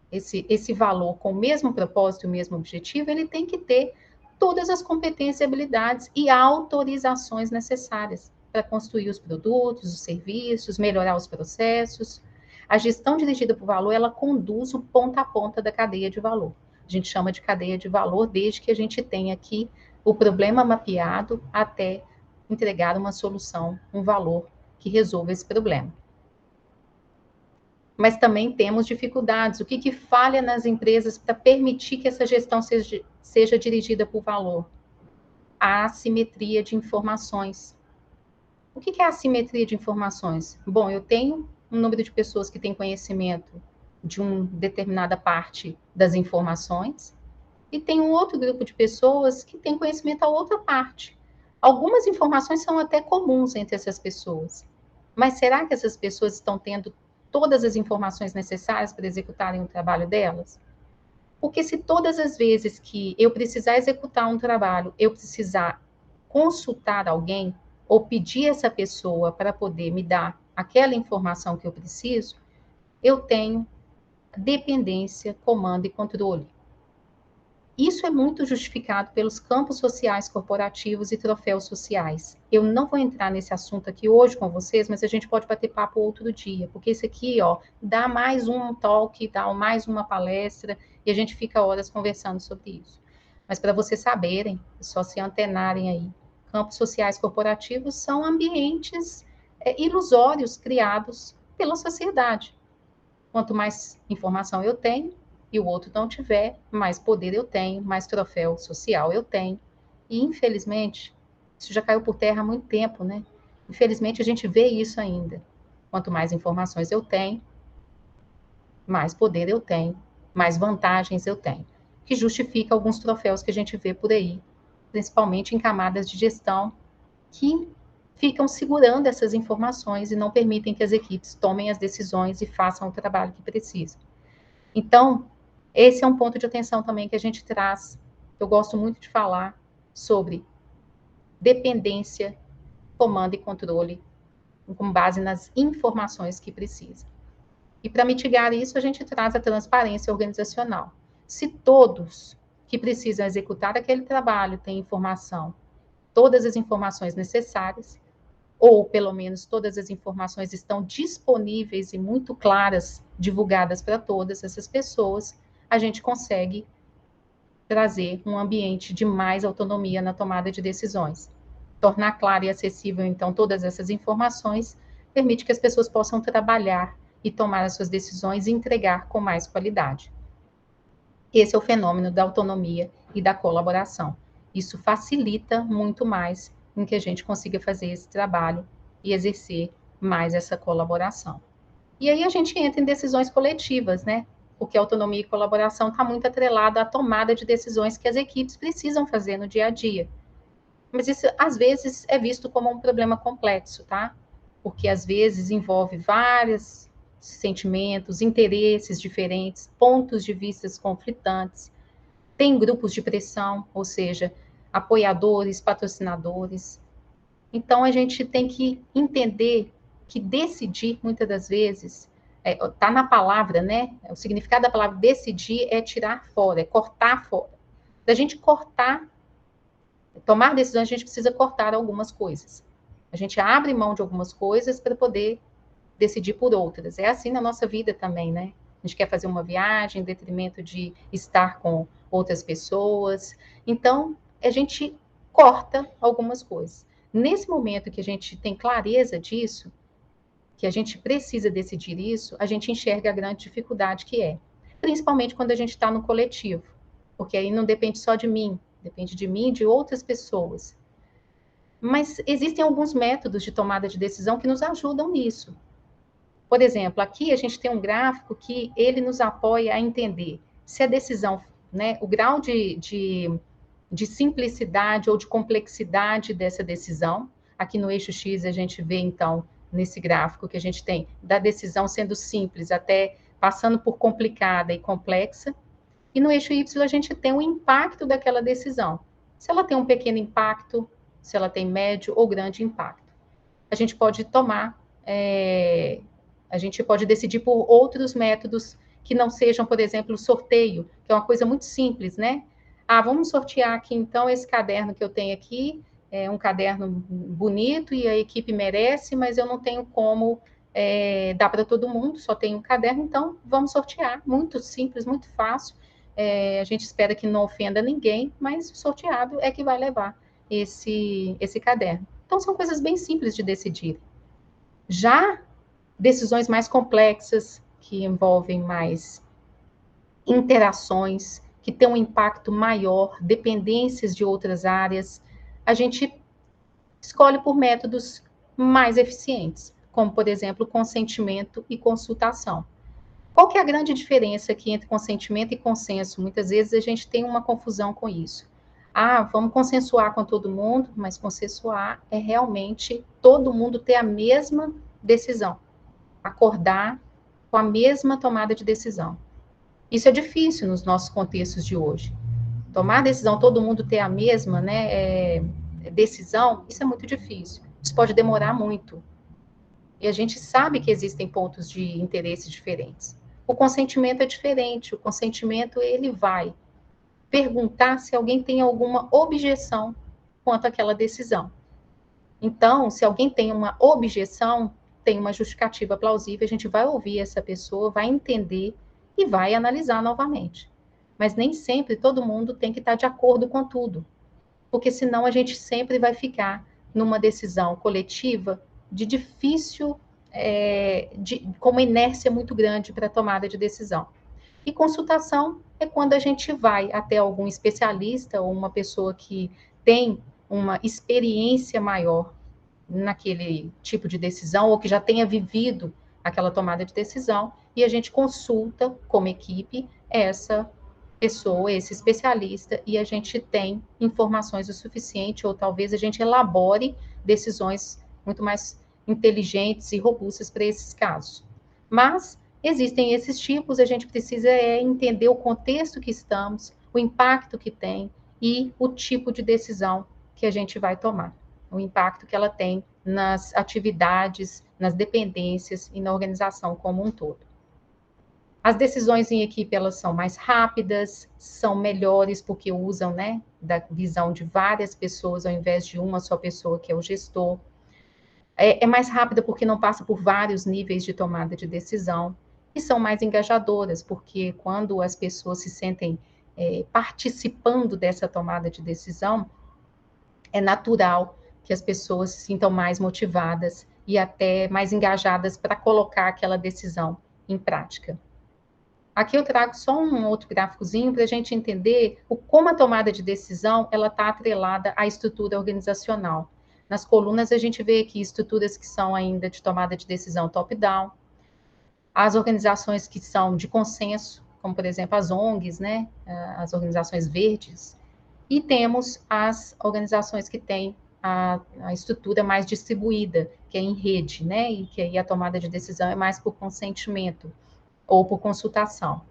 esse valor com o mesmo propósito e o mesmo objetivo, ele tem que ter todas as competências, habilidades e autorizações necessárias para construir os produtos, os serviços, melhorar os processos. A gestão dirigida por valor, ela conduz o ponta a ponta da cadeia de valor. A gente chama de cadeia de valor desde que a gente tenha aqui o problema mapeado até entregar uma solução, um valor que resolva esse problema. Mas também temos dificuldades. O que falha nas empresas para permitir que essa gestão seja dirigida por valor? A assimetria de informações. O que é a assimetria de informações? Bom, eu tenho um número de pessoas que têm conhecimento de uma determinada parte das informações e tem um outro grupo de pessoas que tem conhecimento da outra parte. Algumas informações são até comuns entre essas pessoas, mas será que essas pessoas estão tendo todas as informações necessárias para executarem o trabalho delas? Porque se todas as vezes que eu precisar executar um trabalho, eu precisar consultar alguém ou pedir essa pessoa para poder me dar aquela informação que eu preciso, eu tenho dependência, comando e controle. Isso é muito justificado pelos campos sociais corporativos e troféus sociais. Eu não vou entrar nesse assunto aqui hoje com vocês, mas a gente pode bater papo outro dia, porque esse aqui, ó, dá mais um talk, dá mais uma palestra, e a gente fica horas conversando sobre isso. Mas para vocês saberem, só se antenarem aí, campos sociais corporativos são ambientes ilusórios criados pela sociedade. Quanto mais informação eu tenho, e o outro não tiver, mais poder eu tenho, mais troféu social eu tenho. E, infelizmente, isso já caiu por terra há muito tempo, né? Infelizmente, a gente vê isso ainda. Quanto mais informações eu tenho, mais poder eu tenho, mais vantagens eu tenho. Que justifica alguns troféus que a gente vê por aí, principalmente em camadas de gestão, que ficam segurando essas informações e não permitem que as equipes tomem as decisões e façam o trabalho que precisam. Então, esse é um ponto de atenção também que a gente traz. Eu gosto muito de falar sobre dependência, comando e controle, com base nas informações que precisa. E para mitigar isso, a gente traz a transparência organizacional. Se todos que precisam executar aquele trabalho têm informação, todas as informações necessárias, ou pelo menos todas as informações estão disponíveis e muito claras, divulgadas para todas essas pessoas, a gente consegue trazer um ambiente de mais autonomia na tomada de decisões. Tornar claro e acessível, então, todas essas informações permite que as pessoas possam trabalhar e tomar as suas decisões e entregar com mais qualidade. Esse é o fenômeno da autonomia e da colaboração. Isso facilita muito mais em que a gente consiga fazer esse trabalho e exercer mais essa colaboração. E aí a gente entra em decisões coletivas, né? Porque autonomia e colaboração está muito atrelado à tomada de decisões que as equipes precisam fazer no dia a dia. Mas isso, às vezes, é visto como um problema complexo, tá? Porque, às vezes, envolve vários sentimentos, interesses diferentes, pontos de vista conflitantes, tem grupos de pressão, ou seja, apoiadores, patrocinadores. Então, a gente tem que entender que decidir, muitas das vezes, tá na palavra, né? O significado da palavra decidir é tirar fora, é cortar fora. Da gente cortar, tomar decisões, a gente precisa cortar algumas coisas. A gente abre mão de algumas coisas para poder decidir por outras. É assim na nossa vida também, né? A gente quer fazer uma viagem em detrimento de estar com outras pessoas. Então, a gente corta algumas coisas. Nesse momento que a gente tem clareza disso, que a gente precisa decidir isso, a gente enxerga a grande dificuldade que é. Principalmente quando a gente está no coletivo. Porque aí não depende só de mim, depende de mim e de outras pessoas. Mas existem alguns métodos de tomada de decisão que nos ajudam nisso. Por exemplo, aqui a gente tem um gráfico que ele nos apoia a entender se a decisão, né, o grau de simplicidade ou de complexidade dessa decisão. Aqui no eixo X a gente vê, então, nesse gráfico que a gente tem, da decisão sendo simples até passando por complicada e complexa. E no eixo Y a gente tem o impacto daquela decisão. Se ela tem um pequeno impacto, se ela tem médio ou grande impacto. A gente pode tomar, a gente pode decidir por outros métodos que não sejam, por exemplo, o sorteio, que é uma coisa muito simples, né? Ah, vamos sortear aqui, então, esse caderno que eu tenho aqui, é um caderno bonito e a equipe merece, mas eu não tenho como dar para todo mundo, só tenho um caderno, então vamos sortear. Muito simples, muito fácil. A gente espera que não ofenda ninguém, mas o sorteado é que vai levar esse caderno. Então, são coisas bem simples de decidir. Já decisões mais complexas, que envolvem mais interações, que têm um impacto maior, dependências de outras áreas, a gente escolhe por métodos mais eficientes, como, por exemplo, consentimento e consultação. Qual que é a grande diferença aqui entre consentimento e consenso? Muitas vezes a gente tem uma confusão com isso. Ah, vamos consensuar com todo mundo, mas consensuar é realmente todo mundo ter a mesma decisão, acordar com a mesma tomada de decisão. Isso é difícil nos nossos contextos de hoje. Tomar decisão, todo mundo ter a mesma, né, decisão, isso é muito difícil. Isso pode demorar muito. E a gente sabe que existem pontos de interesse diferentes. O consentimento é diferente. O consentimento, ele vai. perguntar se alguém tem alguma objeção quanto àquela decisão. Então, se alguém tem uma objeção, tem uma justificativa plausível, a gente vai ouvir essa pessoa, vai entender e vai analisar novamente. Mas nem sempre todo mundo tem que estar de acordo com tudo, porque senão a gente sempre vai ficar numa decisão coletiva de difícil, com uma inércia muito grande para a tomada de decisão. E consultação é quando a gente vai até algum especialista ou uma pessoa que tem uma experiência maior naquele tipo de decisão ou que já tenha vivido aquela tomada de decisão e a gente consulta como equipe essa pessoa, esse especialista, e a gente tem informações o suficiente, ou talvez a gente elabore decisões muito mais inteligentes e robustas para esses casos. Mas existem esses tipos, a gente precisa entender o contexto que estamos, o impacto que tem e o tipo de decisão que a gente vai tomar, o impacto que ela tem nas atividades, nas dependências e na organização como um todo. As decisões em equipe, elas são mais rápidas, são melhores porque usam, né, da visão de várias pessoas ao invés de uma só pessoa que é o gestor. É mais rápida porque não passa por vários níveis de tomada de decisão. E são mais engajadoras, porque quando as pessoas se sentem participando dessa tomada de decisão, é natural que as pessoas se sintam mais motivadas e até mais engajadas para colocar aquela decisão em prática. Aqui eu trago só um outro gráficozinho para a gente entender como a tomada de decisão ela está atrelada à estrutura organizacional. Nas colunas a gente vê aqui estruturas que são ainda de tomada de decisão top-down, as organizações que são de consenso, como por exemplo as ONGs, né, as organizações verdes, e temos as organizações que têm a estrutura mais distribuída, que é em rede, né, e que aí a tomada de decisão é mais por consentimento ou por consultação.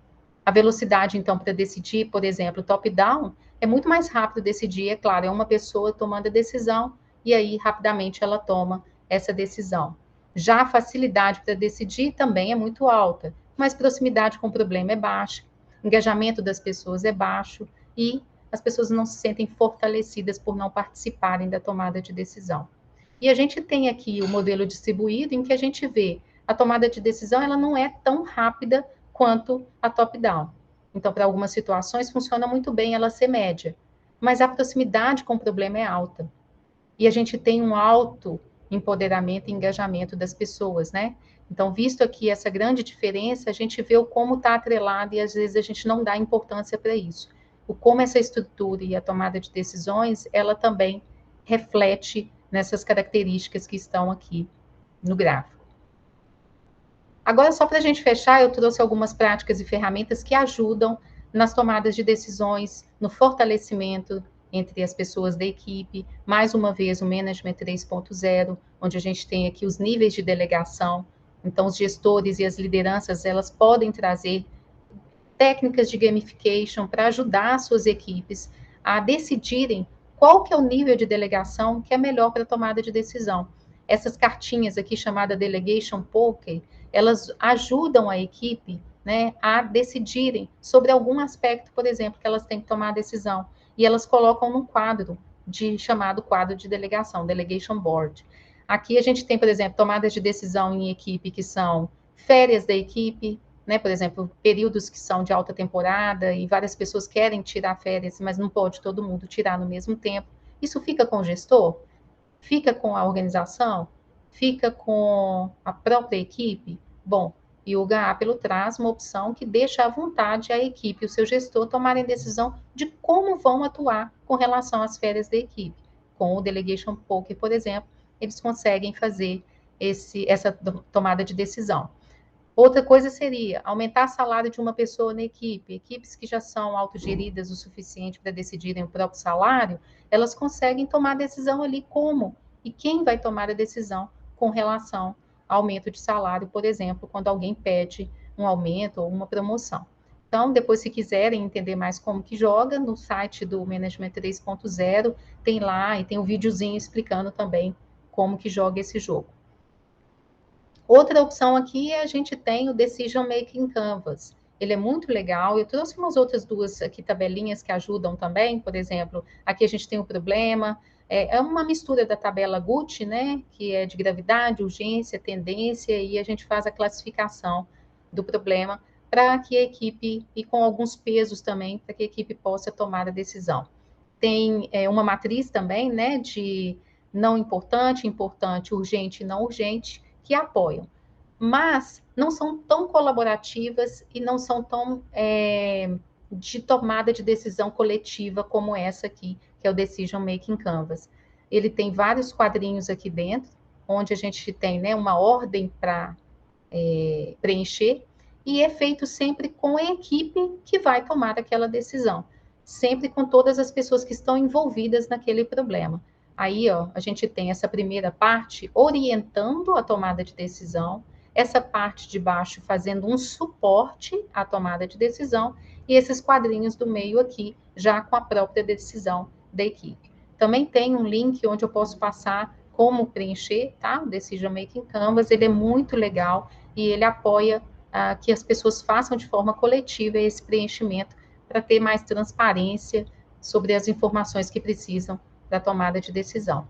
A velocidade, então, para decidir, por exemplo, top-down, é muito mais rápido decidir, é claro, é uma pessoa tomando a decisão e aí rapidamente ela toma essa decisão. Já a facilidade para decidir também é muito alta, mas proximidade com o problema é baixa, engajamento das pessoas é baixo e as pessoas não se sentem fortalecidas por não participarem da tomada de decisão. E a gente tem aqui o modelo distribuído em que a gente vê a tomada de decisão ela não é tão rápida quanto a top-down. Então, para algumas situações, funciona muito bem ela ser média, mas a proximidade com o problema é alta. E a gente tem um alto empoderamento e engajamento das pessoas, né? Então, visto aqui essa grande diferença, a gente vê o como está atrelado e às vezes a gente não dá importância para isso. O como essa estrutura e a tomada de decisões, ela também reflete nessas características que estão aqui no gráfico. Agora, só para a gente fechar, eu trouxe algumas práticas e ferramentas que ajudam nas tomadas de decisões, no fortalecimento entre as pessoas da equipe. Mais uma vez, o Management 3.0, onde a gente tem aqui os níveis de delegação. Então, os gestores e as lideranças, elas podem trazer técnicas de gamification para ajudar as suas equipes a decidirem qual que é o nível de delegação que é melhor para a tomada de decisão. Essas cartinhas aqui, chamada Delegation Poker, elas ajudam a equipe, né, a decidirem sobre algum aspecto, por exemplo, que elas têm que tomar a decisão. E elas colocam num quadro chamado quadro de delegação, Delegation Board. Aqui a gente tem, por exemplo, tomadas de decisão em equipe que são férias da equipe, né, por exemplo, períodos que são de alta temporada e várias pessoas querem tirar férias, mas não pode todo mundo tirar no mesmo tempo. Isso fica com o gestor? Fica com a organização? Fica com a própria equipe? Bom, e o GAPELO traz uma opção que deixa à vontade a equipe e o seu gestor tomarem decisão de como vão atuar com relação às férias da equipe. Com o Delegation Poker, por exemplo, eles conseguem fazer essa tomada de decisão. Outra coisa seria aumentar o salário de uma pessoa na equipe. Equipes que já são autogeridas o suficiente para decidirem o próprio salário, elas conseguem tomar a decisão ali como e quem vai tomar a decisão com relação ao aumento de salário, por exemplo, quando alguém pede um aumento ou uma promoção. Então, depois, se quiserem entender mais como que joga, no site do Management 3.0 tem lá e tem um videozinho explicando também como que joga esse jogo. Outra opção aqui é a gente tem o Decision Making Canvas. ele é muito legal. Eu trouxe umas outras duas aqui tabelinhas que ajudam também, por exemplo, aqui a gente tem o problema, é uma mistura da tabela Gucci, né, que é de gravidade, urgência, tendência, e a gente faz a classificação do problema para que a equipe, e com alguns pesos também, para que a equipe possa tomar a decisão. Tem uma matriz também, né, de não importante, importante, urgente e não urgente, que apoiam. Mas não são tão colaborativas e não são tão de tomada de decisão coletiva como essa aqui, que é o Decision Making Canvas. Ele tem vários quadrinhos aqui dentro, onde a gente tem, né, uma ordem para preencher, e é feito sempre com a equipe que vai tomar aquela decisão, sempre com todas as pessoas que estão envolvidas naquele problema. Aí, ó, a gente tem essa primeira parte orientando a tomada de decisão, essa parte de baixo fazendo um suporte à tomada de decisão, e esses quadrinhos do meio aqui, já com a própria decisão da equipe. Também tem um link onde eu posso passar como preencher, tá? O Decision Making Canvas, ele é muito legal e ele apoia que as pessoas façam de forma coletiva esse preenchimento para ter mais transparência sobre as informações que precisam da tomada de decisão.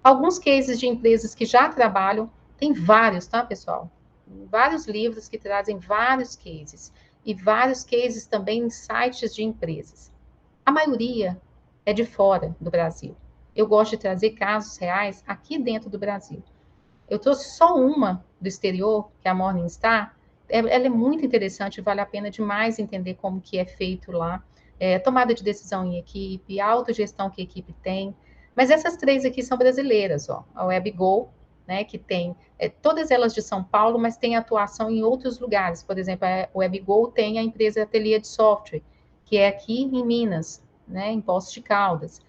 Alguns cases de empresas que já trabalham, tem vários, tá, pessoal? Vários livros que trazem vários cases, e vários cases também em sites de empresas. A maioria é de fora do Brasil. Eu gosto de trazer casos reais aqui dentro do Brasil. Eu trouxe só uma do exterior, que é a Morningstar. Ela é muito interessante, vale a pena demais entender como que é feito lá. Tomada de decisão em equipe, a autogestão que a equipe tem. Mas essas três aqui são brasileiras, ó. A WebGo, né, que tem todas elas de São Paulo, mas tem atuação em outros lugares. Por exemplo, a WebGo tem a empresa Ateliê de Software, que é aqui em Minas, né, em Poços de Caldas.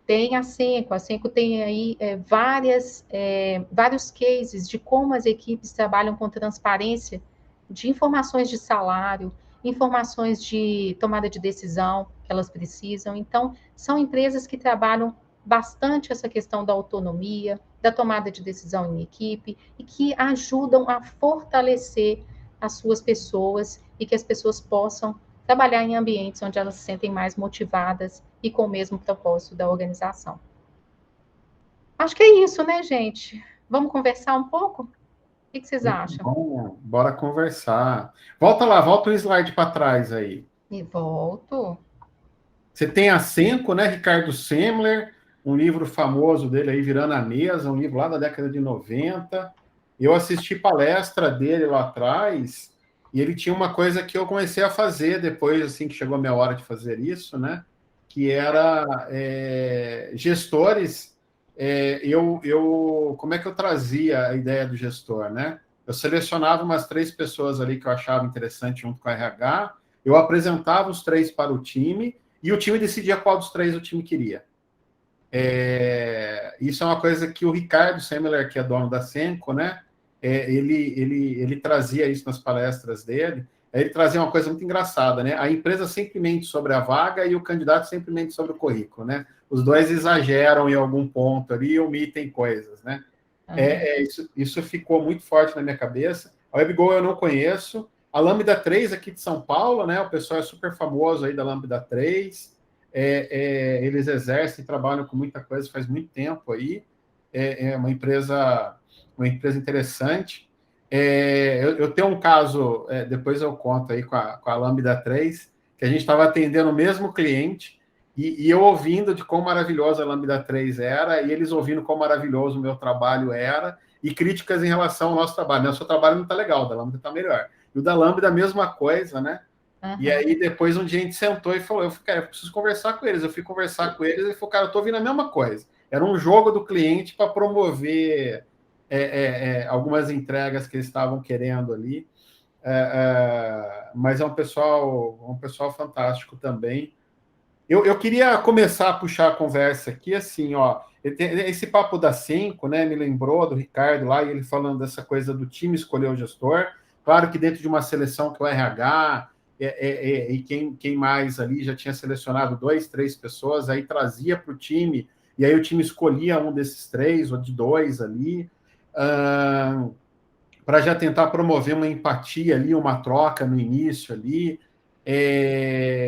Tem a Senco tem aí vários cases de como as equipes trabalham com transparência de informações de salário, informações de tomada de decisão que elas precisam. Então, são empresas que trabalham bastante essa questão da autonomia, da tomada de decisão em equipe, e que ajudam a fortalecer as suas pessoas e que as pessoas possam trabalhar em ambientes onde elas se sentem mais motivadas e com o mesmo propósito da organização. Acho que é isso, né, gente? Vamos conversar um pouco? O que vocês acham? Bom, bora conversar. Volta lá, volta o slide para trás aí. E volto. Você tem a Senco, né, Ricardo Semler, um livro famoso dele aí, Virando a Mesa, um livro lá da década de 90. Eu assisti palestra dele lá atrás, e ele tinha uma coisa que eu comecei a fazer depois, assim, que chegou a minha hora de fazer isso, né, que era gestores, como é que eu trazia a ideia do gestor, né? Eu selecionava umas 3 pessoas ali que eu achava interessante junto com a RH, eu apresentava os 3 para o time, e o time decidia qual dos 3 o time queria. Isso é uma coisa que o Ricardo Semler, que é dono da Senco, né? Ele trazia isso nas palestras dele. Ele trazia uma coisa muito engraçada, né? A empresa sempre mente sobre a vaga e o candidato sempre mente sobre o currículo, né? Os dois exageram em algum ponto ali e omitem coisas, né? Isso ficou muito forte na minha cabeça. A WebGo eu não conheço. A Lambda 3 aqui de São Paulo, né? O pessoal é super famoso aí da Lambda 3. Eles exercem, trabalham com muita coisa faz muito tempo aí. É uma empresa interessante. Eu tenho um caso, depois eu conto aí com a Lambda 3, que a gente estava atendendo o mesmo cliente e eu ouvindo de quão maravilhosa a Lambda 3 era, e eles ouvindo quão maravilhoso o meu trabalho era, e críticas em relação ao nosso trabalho. O seu trabalho não está legal, o da Lambda está melhor. E o da Lambda, a mesma coisa, né? Uhum. E aí, depois, um dia a gente sentou e falou, eu preciso conversar com eles. Eu fui conversar com eles e falou, cara, eu estou ouvindo a mesma coisa. Era um jogo do cliente para promover algumas entregas que eles estavam querendo ali. Mas é um pessoal fantástico também. Eu queria começar a puxar a conversa aqui, assim, ó, esse papo da Senco, né, me lembrou do Ricardo lá, e ele falando dessa coisa do time escolher o gestor. Claro que dentro de uma seleção que o RH e quem mais ali já tinha selecionado 2, 3 pessoas, aí trazia para o time, e aí o time escolhia um desses 3 ou de 2 ali. para já tentar promover uma empatia ali, uma troca no início ali.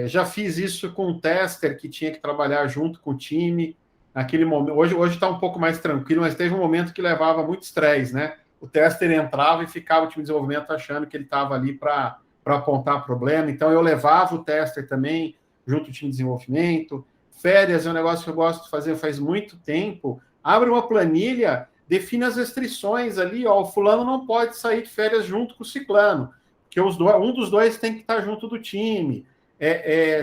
Já fiz isso com um tester que tinha que trabalhar junto com o time naquele momento. Hoje está um pouco mais tranquilo, mas teve um momento que levava muito estresse, né? O tester entrava e ficava o time de desenvolvimento achando que ele estava ali para apontar problema. Então eu levava o tester também junto ao time de desenvolvimento. Férias é um negócio que eu gosto de fazer faz muito tempo. Abre uma planilha, define as restrições ali, ó, o fulano não pode sair de férias junto com o ciclano, porque um dos dois tem que estar junto do time,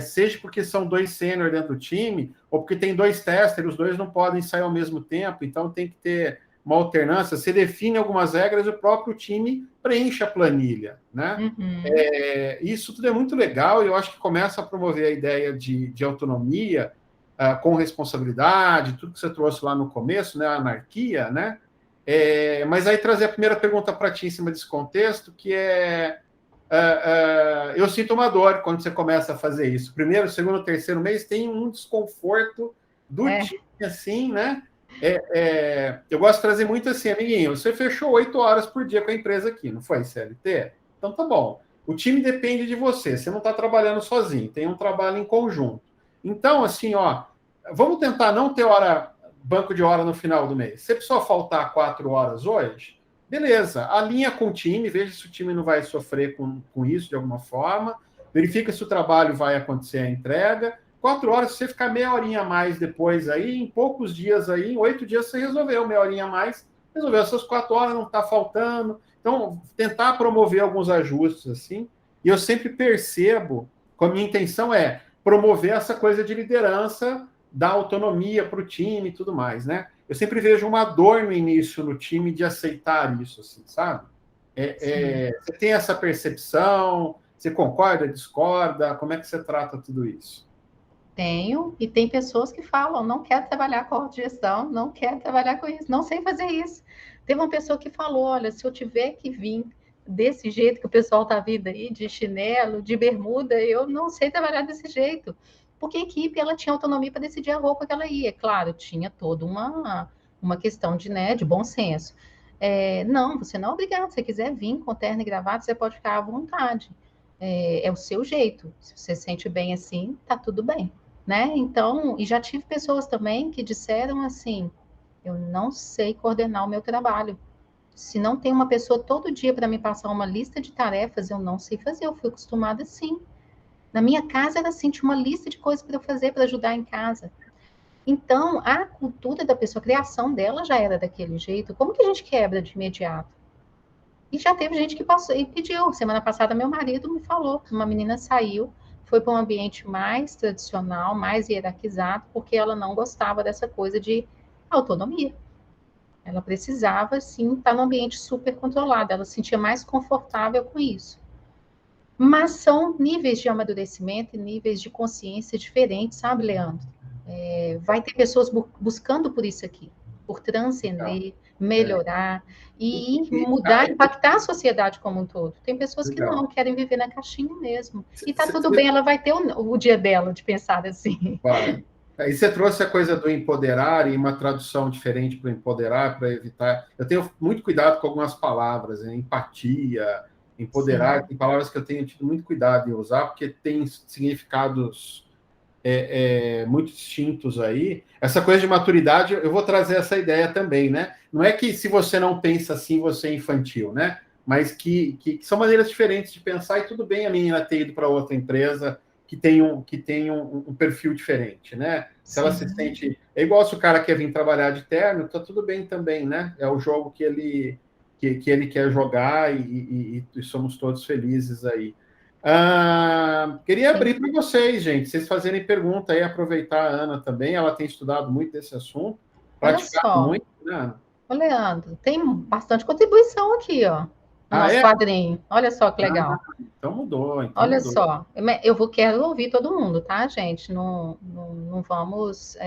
seja porque são dois sênior dentro do time, ou porque tem dois testers, os dois não podem sair ao mesmo tempo, então tem que ter uma alternância. Você define algumas regras e o próprio time preenche a planilha, né? Uhum. Isso tudo é muito legal e eu acho que começa a promover a ideia de autonomia, com responsabilidade, tudo que você trouxe lá no começo, né, a anarquia, né? Mas aí trazer a primeira pergunta para ti em cima desse contexto, que eu sinto uma dor quando você começa a fazer isso. Primeiro, segundo, terceiro mês tem um desconforto do time, assim, né? Eu gosto de trazer muito assim, amiguinho, você fechou 8 horas por dia com a empresa aqui, não foi, CLT? Então tá bom. O time depende de você não está trabalhando sozinho, tem um trabalho em conjunto. Então, assim, ó, vamos tentar não ter banco de hora no final do mês. Se a pessoa faltar 4 horas hoje, beleza, alinha com o time, veja se o time não vai sofrer com isso de alguma forma, verifica se o trabalho vai acontecer a entrega. 4 horas, se você ficar meia horinha a mais depois aí, em poucos dias aí, em 8 dias você resolveu meia horinha a mais, resolveu essas 4 horas, não está faltando. Então, tentar promover alguns ajustes assim, e eu sempre percebo, a minha intenção é promover essa coisa de liderança, dar autonomia para o time e tudo mais, né? Eu sempre vejo uma dor no início no time de aceitar isso, assim, sabe? Você tem essa percepção? Você concorda, discorda? Como é que você trata tudo isso? Tenho, e tem pessoas que falam, não quero trabalhar com autogestão, não quero trabalhar com isso, não sei fazer isso. Teve uma pessoa que falou, olha, se eu tiver que vir desse jeito que o pessoal está vindo aí, de chinelo, de bermuda, eu não sei trabalhar desse jeito. Porque a equipe, ela tinha autonomia para decidir a roupa que ela ia. Claro, tinha toda uma questão de bom senso. Não, você não é obrigado, se você quiser vir com terno e gravata, você pode ficar à vontade. É o seu jeito. Se você se sente bem assim, tá tudo bem. Né? Então, e já tive pessoas também que disseram assim: eu não sei coordenar o meu trabalho. Se não tem uma pessoa todo dia para me passar uma lista de tarefas, eu não sei fazer. Eu fui acostumada assim. Na minha casa era assim: tinha uma lista de coisas para eu fazer para ajudar em casa. Então, a cultura da pessoa, a criação dela já era daquele jeito. Como que a gente quebra de imediato? E já teve gente que passou e pediu. Semana passada, meu marido me falou que uma menina saiu, foi para um ambiente mais tradicional, mais hierarquizado, porque ela não gostava dessa coisa de autonomia. Ela precisava, sim, estar num ambiente super controlado. Ela se sentia mais confortável com isso. Mas são níveis de amadurecimento e níveis de consciência diferentes, sabe, Leandro? Vai ter pessoas buscando por isso aqui, por transcender, melhorar e mudar, impactar a sociedade como um todo. Tem pessoas que não querem viver na caixinha mesmo. E tá tudo bem, ela vai ter o dia dela de pensar assim. Vai. Aí você trouxe a coisa do empoderar e uma tradução diferente para empoderar, para evitar. Eu tenho muito cuidado com algumas palavras, né? Empatia, empoderar, tem palavras que eu tenho tido muito cuidado em usar, porque tem significados muito distintos aí. Essa coisa de maturidade, eu vou trazer essa ideia também, né? Não é que se você não pensa assim, você é infantil, né? Mas que são maneiras diferentes de pensar, e tudo bem a menina ter ido para outra empresa que tem um perfil diferente, né? Se ela se sente... É igual se o cara quer vir trabalhar de terno, tá tudo bem também, né? É o jogo que ele quer jogar e somos todos felizes aí. Queria abrir para vocês, gente, vocês fazerem pergunta aí, aproveitar a Ana também, ela tem estudado muito desse assunto, praticado muito, né, Ana? Ô, Leandro, tem bastante contribuição aqui, ó, no nosso quadrinho. Olha só que legal. Então mudou. Olha só, quero ouvir todo mundo, tá, gente? Não vamos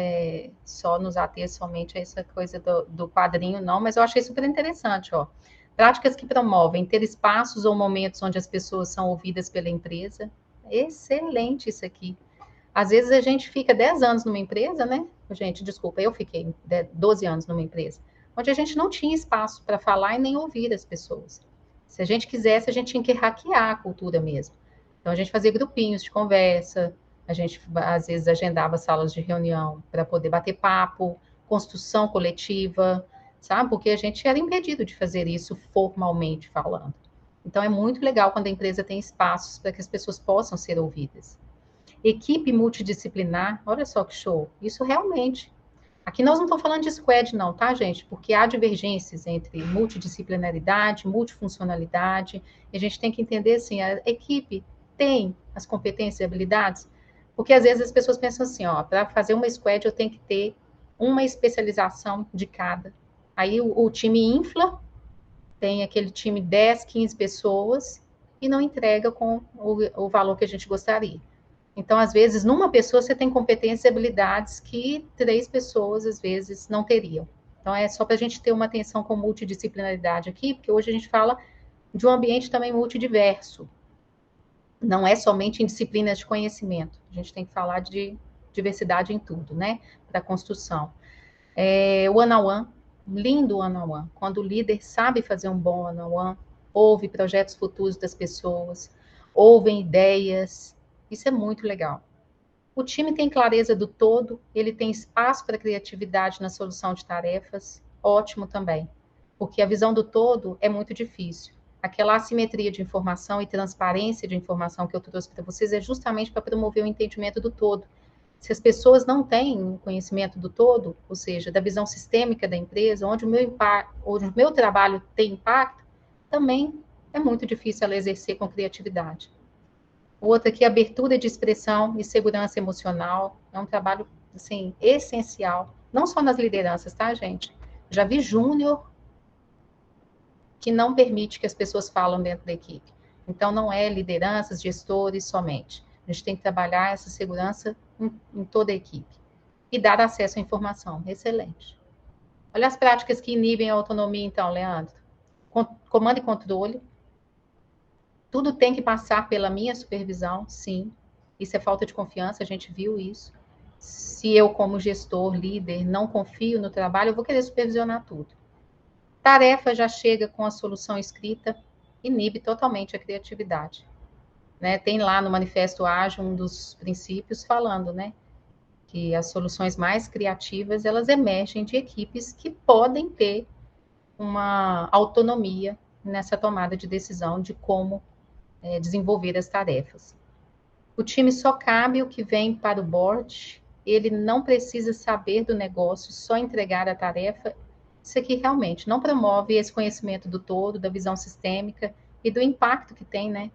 só nos ater somente a essa coisa do quadrinho, não, mas eu achei super interessante, ó. Práticas que promovem ter espaços ou momentos onde as pessoas são ouvidas pela empresa. Excelente isso aqui. Às vezes a gente fica 10 anos numa empresa, né? Gente, desculpa, eu fiquei 12 anos numa empresa, onde a gente não tinha espaço para falar e nem ouvir as pessoas. Se a gente quisesse, a gente tinha que hackear a cultura mesmo. Então, a gente fazia grupinhos de conversa, a gente, às vezes, agendava salas de reunião para poder bater papo, construção coletiva, sabe? Porque a gente era impedido de fazer isso formalmente falando. Então, é muito legal quando a empresa tem espaços para que as pessoas possam ser ouvidas. Equipe multidisciplinar, olha só que show. Isso realmente. Aqui nós não estamos falando de squad, não, tá, gente? Porque há divergências entre multidisciplinaridade, multifuncionalidade, e a gente tem que entender assim, a equipe tem as competências e habilidades, porque às vezes as pessoas pensam assim, ó, para fazer uma squad eu tenho que ter uma especialização de cada. Aí o time infla, tem aquele time 10, 15 pessoas e não entrega com o valor que a gente gostaria. Então, às vezes, numa pessoa você tem competências e habilidades que 3 pessoas, às vezes, não teriam. Então, é só para a gente ter uma atenção com multidisciplinaridade aqui, porque hoje a gente fala de um ambiente também multidiverso. Não é somente em disciplinas de conhecimento. A gente tem que falar de diversidade em tudo, né? Para a construção. O one-on-one, lindo one-on-one. Quando o líder sabe fazer um bom one-on-one, ouve projetos futuros das pessoas, ouvem ideias, isso é muito legal. O time tem clareza do todo, ele tem espaço para criatividade na solução de tarefas, ótimo também, porque a visão do todo é muito difícil. Aquela assimetria de informação e transparência de informação que eu trouxe para vocês é justamente para promover o entendimento do todo. Se as pessoas não têm um conhecimento do todo, ou seja, da visão sistêmica da empresa, onde o meu trabalho tem impacto, também é muito difícil ela exercer com criatividade. O outro aqui, abertura de expressão e segurança emocional. É um trabalho, assim, essencial. Não só nas lideranças, tá, gente? Já vi júnior que não permite que as pessoas falem dentro da equipe. Então, não é lideranças, gestores somente. A gente tem que trabalhar essa segurança em toda a equipe. E dar acesso à informação. Excelente. Olha as práticas que inibem a autonomia, então, Leandro. Comando e controle. Tudo tem que passar pela minha supervisão, sim. Isso é falta de confiança, a gente viu isso. Se eu, como gestor, líder, não confio no trabalho, eu vou querer supervisionar tudo. Tarefa já chega com a solução escrita, inibe totalmente a criatividade. Né? Tem lá no Manifesto Ágil um dos princípios falando, né, que as soluções mais criativas, elas emergem de equipes que podem ter uma autonomia nessa tomada de decisão de como desenvolver as tarefas. O time só cabe o que vem para o board, ele não precisa saber do negócio, só entregar a tarefa. Isso aqui realmente não promove esse conhecimento do todo, da visão sistêmica e do impacto que tem, né,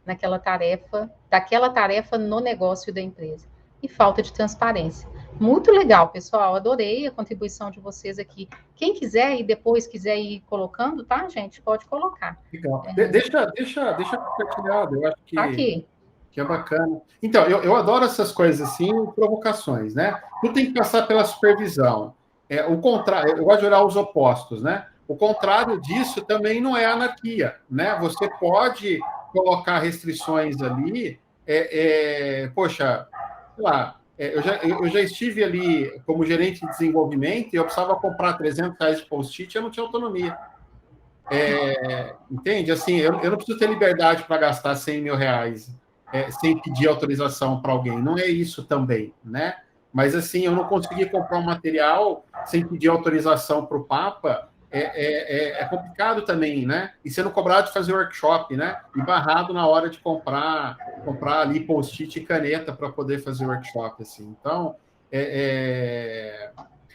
daquela tarefa no negócio da empresa. E falta de transparência. Muito legal, pessoal. Adorei a contribuição de vocês aqui. Quem quiser e depois quiser ir colocando, tá, gente? Pode colocar. Legal. Deixa compartilhado. Eu acho Tá aqui. que é bacana. Então, eu adoro essas coisas assim, provocações, né? Tu tem que passar pela supervisão. O contrário, eu gosto de olhar os opostos, né? O contrário disso também não é anarquia, né? Você pode colocar restrições ali, poxa, sei lá, eu já estive ali como gerente de desenvolvimento e eu precisava comprar R$ 300 de post-it e eu não tinha autonomia. Entende? Assim, eu não preciso ter liberdade para gastar R$ 100.000 sem pedir autorização para alguém. Não é isso também, né? Mas, assim, eu não consegui comprar um material sem pedir autorização para o Papa. É complicado também, né? E sendo cobrado de fazer workshop, né? E barrado na hora de comprar ali post-it e caneta para poder fazer workshop, assim. Então,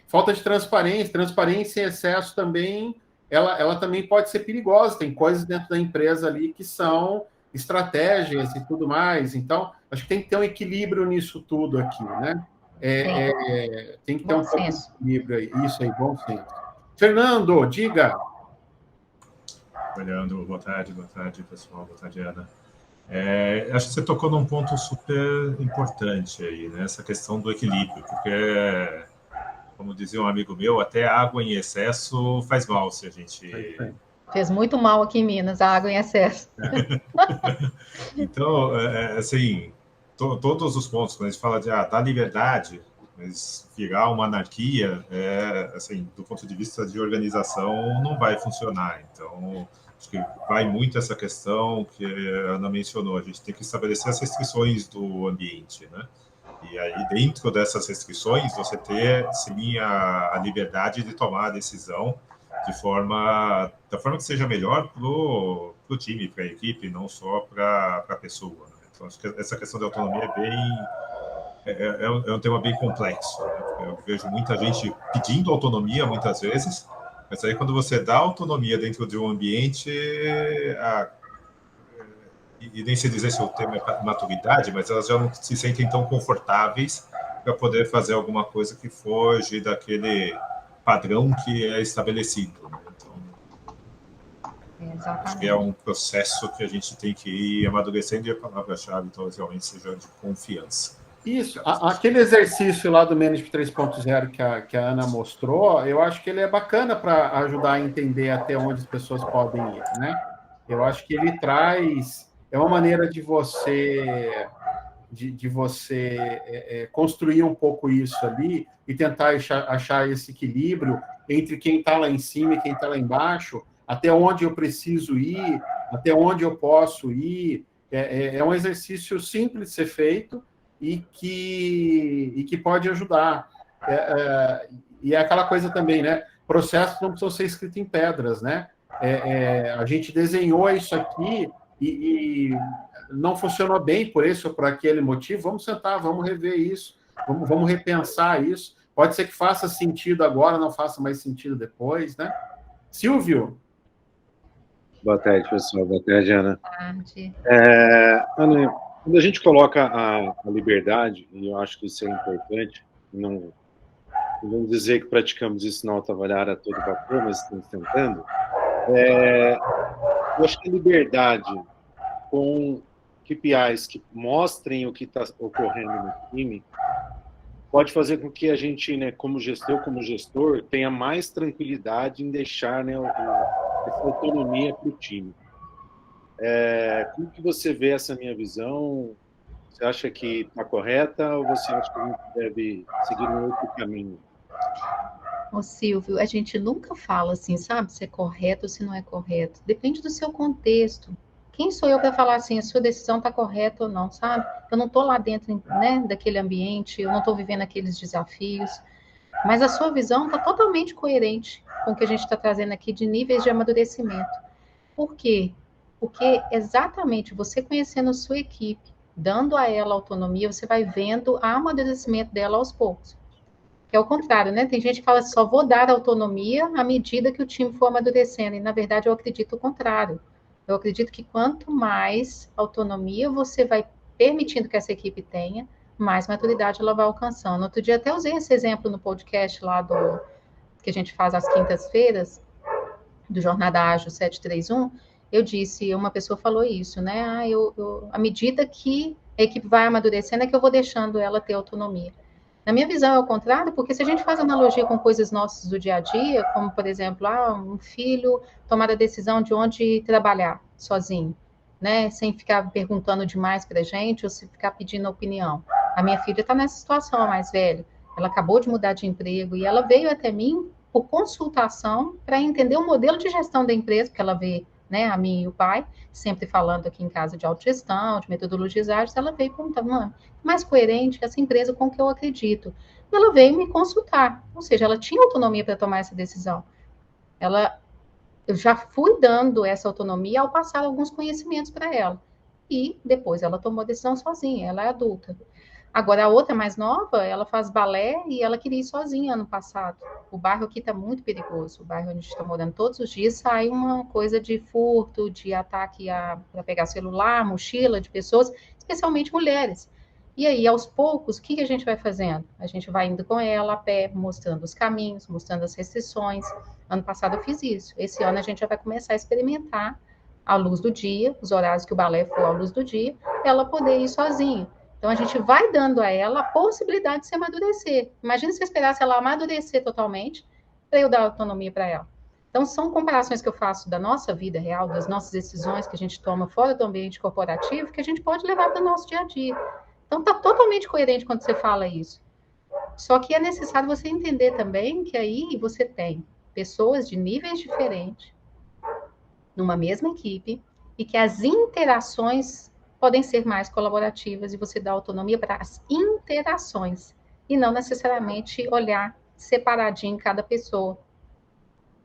falta de transparência em excesso também, ela também pode ser perigosa. Tem coisas dentro da empresa ali que são estratégias e tudo mais. Então, acho que tem que ter um equilíbrio nisso tudo aqui, né? Tem que ter um pouco de equilíbrio aí. Isso aí, bom senso. Fernando, diga. Leandro, boa tarde, pessoal. Boa tarde, Ana. Acho que você tocou num ponto super importante aí, né? Essa questão do equilíbrio, porque, como dizia um amigo meu, até água em excesso faz mal se a gente... Fez muito mal aqui em Minas, a água em excesso. Então, assim, todos os pontos, quando a gente fala de dar liberdade, mas virar uma anarquia, assim, do ponto de vista de organização, não vai funcionar. Então, Acho que vai muito essa questão que a Ana mencionou, a gente tem que estabelecer as restrições do ambiente, né? E aí, dentro dessas restrições, você ter, sim, a liberdade de tomar a decisão da forma que seja melhor para o time, para a equipe, não só para a pessoa. Né? Então, acho que essa questão de autonomia é um tema bem complexo. Né? Eu vejo muita gente pedindo autonomia, muitas vezes, mas aí quando você dá autonomia dentro de um ambiente, e nem sei dizer se o tema é maturidade, mas elas já não se sentem tão confortáveis para poder fazer alguma coisa que foge daquele padrão que é estabelecido. Né? Então, acho que é um processo que a gente tem que ir amadurecendo, e a palavra-chave talvez realmente seja de confiança. Isso, aquele exercício lá do Management 3.0 que a Ana mostrou, eu acho que ele é bacana para ajudar a entender até onde as pessoas podem ir, né? Eu acho que ele traz... É uma maneira de você construir um pouco isso ali e tentar achar esse equilíbrio entre quem está lá em cima e quem está lá embaixo, até onde eu preciso ir, até onde eu posso ir. É um exercício simples de ser feito e que pode ajudar. E é aquela coisa também, né? Processos não precisam ser escritos em pedras, né? A gente desenhou isso aqui e não funcionou bem por esse ou por aquele motivo, vamos sentar, vamos rever isso, vamos repensar isso. Pode ser que faça sentido agora, não faça mais sentido depois, né? Silvio? Boa tarde, pessoal. Boa tarde, Ana. Boa tarde. Ana, quando a gente coloca a liberdade, e eu acho que isso é importante, não vamos dizer que praticamos isso na Alta Valhara a todo vapor, mas estamos tentando, eu acho que a liberdade com KPIs que mostrem o que está ocorrendo no time pode fazer com que a gente, né, como gestor, tenha mais tranquilidade em deixar, né, essa autonomia para o time. Como que você vê essa minha visão? Você acha que está correta ou você acha que a gente deve seguir um outro caminho? Ô, Silvio, a gente nunca fala assim, sabe, se é correto ou se não é correto. Depende do seu contexto. Quem sou eu para falar assim, a sua decisão está correta ou não, sabe? Eu não estou lá dentro, né, daquele ambiente, eu não estou vivendo aqueles desafios. Mas a sua visão está totalmente coerente com o que a gente está trazendo aqui de níveis de amadurecimento. Por quê? Porque exatamente você conhecendo a sua equipe, dando a ela autonomia, você vai vendo o amadurecimento dela aos poucos. Que é o contrário, né? Tem gente que fala só vou dar autonomia à medida que o time for amadurecendo. E, na verdade, eu acredito o contrário. Eu acredito que quanto mais autonomia você vai permitindo que essa equipe tenha, mais maturidade ela vai alcançando. Outro dia até usei esse exemplo no podcast lá que a gente faz às quintas-feiras, do Jornada Ágil 731, eu disse, uma pessoa falou isso, né? À medida que a equipe vai amadurecendo, é que eu vou deixando ela ter autonomia. Na minha visão é o contrário, porque se a gente faz analogia com coisas nossas do dia a dia, como, por exemplo, um filho tomar a decisão de onde trabalhar sozinho, né? Sem ficar perguntando demais para a gente ou se ficar pedindo opinião. A minha filha está nessa situação, a mais velha. Ela acabou de mudar de emprego e ela veio até mim por consultação para entender o modelo de gestão da empresa, porque ela vê, né, a mim e o pai, sempre falando aqui em casa de autogestão, de metodologias ágeis, ela veio perguntar, mano, mais coerente essa empresa com que eu acredito. E ela veio me consultar, ou seja, ela tinha autonomia para tomar essa decisão. Eu já fui dando essa autonomia ao passar alguns conhecimentos para ela. E depois ela tomou a decisão sozinha, ela é adulta. Agora, a outra mais nova, ela faz balé e ela queria ir sozinha ano passado. O bairro aqui está muito perigoso. O bairro onde a gente está morando todos os dias sai uma coisa de furto, de ataque para pegar celular, mochila de pessoas, especialmente mulheres. E aí, aos poucos, o que a gente vai fazendo? A gente vai indo com ela a pé, mostrando os caminhos, mostrando as restrições. Ano passado eu fiz isso. Esse ano a gente já vai começar a experimentar à luz do dia, os horários que o balé for à luz do dia, ela poder ir sozinha. Então, a gente vai dando a ela a possibilidade de se amadurecer. Imagina se eu esperasse ela amadurecer totalmente para eu dar autonomia para ela. Então, são comparações que eu faço da nossa vida real, das nossas decisões que a gente toma fora do ambiente corporativo, que a gente pode levar para o nosso dia a dia. Então, está totalmente coerente quando você fala isso. Só que é necessário você entender também que aí você tem pessoas de níveis diferentes, numa mesma equipe e que as interações podem ser mais colaborativas e você dá autonomia para as interações e não necessariamente olhar separadinho cada pessoa.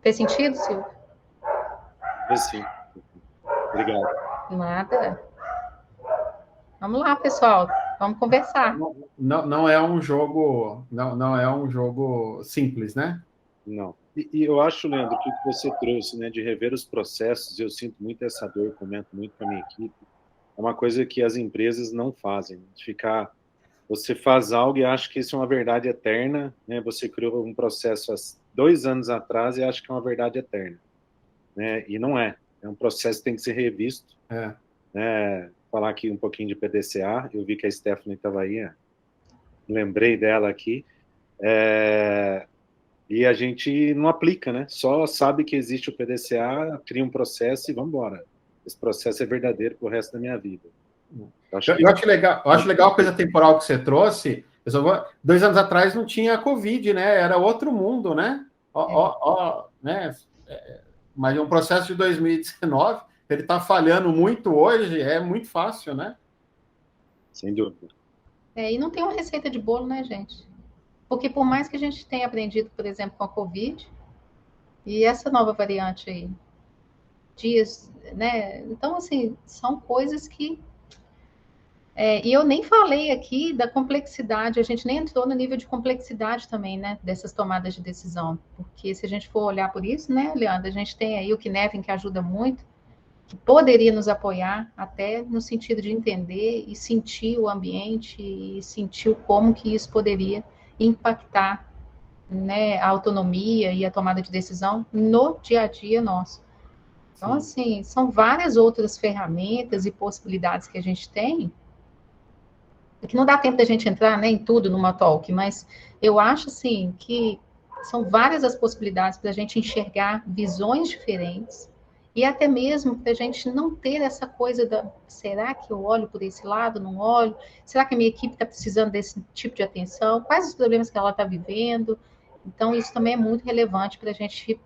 Fez sentido, Silvio? Sim. Obrigado. Nada. Vamos lá, pessoal. Vamos conversar. Não é um jogo, não é um jogo simples, né? Não. E eu acho, Leandro, que o que você trouxe, né, de rever os processos, eu sinto muito essa dor, comento muito com a minha equipe, é uma coisa que as empresas não fazem. Você faz algo e acha que isso é uma verdade eterna, né? Você criou um processo há 2 anos atrás e acha que é uma verdade eterna, né? E não é. É um processo que tem que ser revisto. Né? Falar aqui um pouquinho de PDCA, eu vi que a Stephanie estava aí, lembrei dela aqui. E a gente não aplica, né? Só sabe que existe o PDCA, cria um processo e vamos embora. Esse processo é verdadeiro para o resto da minha vida. Eu acho legal a coisa temporal que você trouxe. 2 anos atrás não tinha Covid, né? Era outro mundo, né? Né? Mas um processo de 2019, ele está falhando muito hoje, é muito fácil, né? Sem dúvida. E não tem uma receita de bolo, né, gente? Porque por mais que a gente tenha aprendido, por exemplo, com a Covid, e essa nova variante aí, né? Então, assim, são coisas que... e eu nem falei aqui da complexidade, a gente nem entrou no nível de complexidade também, né? Dessas tomadas de decisão. Porque se a gente for olhar por isso, né, Leandro? A gente tem aí o Kinevin, que ajuda muito, que poderia nos apoiar até no sentido de entender e sentir o ambiente e sentir como que isso poderia impactar, né, a autonomia e a tomada de decisão no dia a dia nosso. Então, assim, são várias outras ferramentas e possibilidades que a gente tem, que não dá tempo da gente entrar, né, em tudo numa talk, mas eu acho, assim, que são várias as possibilidades para a gente enxergar visões diferentes e até mesmo para a gente não ter essa coisa da, será que eu olho por esse lado, não olho? Será que a minha equipe está precisando desse tipo de atenção? Quais os problemas que ela está vivendo? Então, isso também é muito relevante para a gente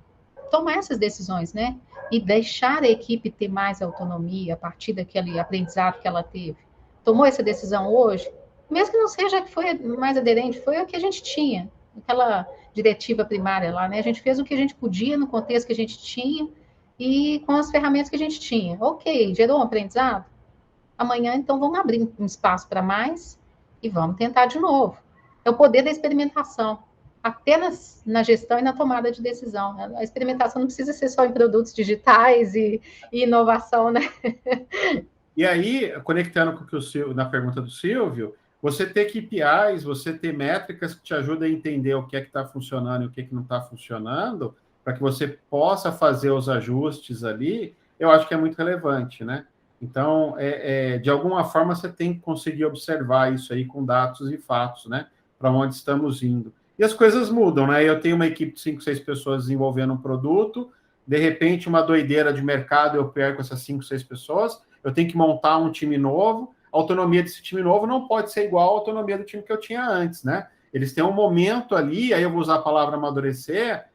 tomar essas decisões, né? E deixar a equipe ter mais autonomia a partir daquele aprendizado que ela teve. Tomou essa decisão hoje? Mesmo que não seja a que foi mais aderente, foi a que a gente tinha, aquela diretiva primária lá, né? A gente fez o que a gente podia no contexto que a gente tinha e com as ferramentas que a gente tinha. Ok, gerou um aprendizado? Amanhã, então, vamos abrir um espaço para mais e vamos tentar de novo. É o poder da experimentação, até na gestão e na tomada de decisão. A experimentação não precisa ser só em produtos digitais e inovação, né? E aí, conectando com o que o Silvio, na pergunta do Silvio, você ter KPIs, você ter métricas que te ajudam a entender o que é que está funcionando e o que é que não está funcionando, para que você possa fazer os ajustes ali, eu acho que é muito relevante, né? Então, de alguma forma, você tem que conseguir observar isso aí com dados e fatos, né? Para onde estamos indo. E as coisas mudam, né? Eu tenho uma equipe de 5, 6 pessoas desenvolvendo um produto, de repente, uma doideira de mercado, eu perco essas 5, 6 pessoas, eu tenho que montar um time novo, a autonomia desse time novo não pode ser igual à autonomia do time que eu tinha antes, né? Eles têm um momento ali, aí eu vou usar a palavra amadurecer,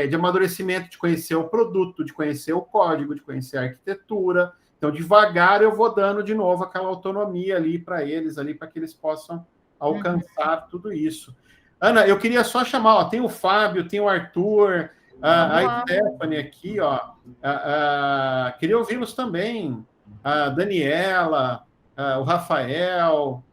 de amadurecimento, de conhecer o produto, de conhecer o código, de conhecer a arquitetura. Então, devagar, eu vou dando de novo aquela autonomia ali para eles, ali para que eles possam alcançar tudo isso. Ana, eu queria só chamar, tem o Fábio, tem o Arthur, a Stephanie aqui, queria ouvi-los também, a Daniela, o Rafael,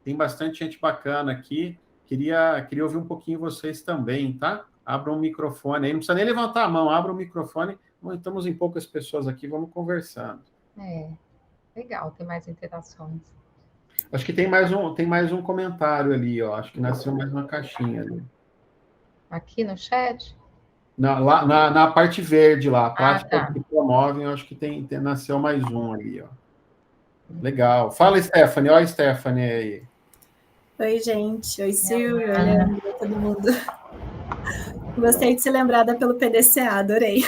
tem bastante gente bacana aqui, queria ouvir um pouquinho vocês também, tá? Abra um microfone aí, não precisa nem levantar a mão, abra o microfone, estamos em poucas pessoas aqui, vamos conversando. Legal, tem mais interações. Acho que tem mais um comentário ali, acho que nasceu mais uma caixinha ali. Aqui no chat? Na parte verde lá, a prática tá. que promovem, eu acho que nasceu mais um ali, Legal. Fala, Stephanie. Olha a Stephanie aí. Oi, gente. Oi, Silvio. Oi, Leandro. Todo mundo. Gostei de ser lembrada pelo PDCA, adorei.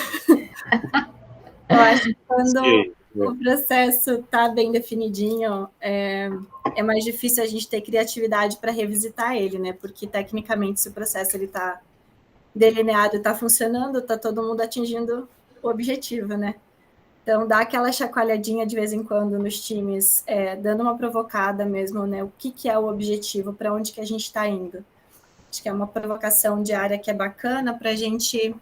Eu acho que quando o processo está bem definidinho, é mais difícil a gente ter criatividade para revisitar ele, né? Porque, tecnicamente, se o processo está delineado, está funcionando, está todo mundo atingindo o objetivo, né? Então, dá aquela chacoalhadinha de vez em quando nos times, dando uma provocada mesmo, né? O que é o objetivo, para onde que a gente está indo. Acho que é uma provocação diária que é bacana para a gente,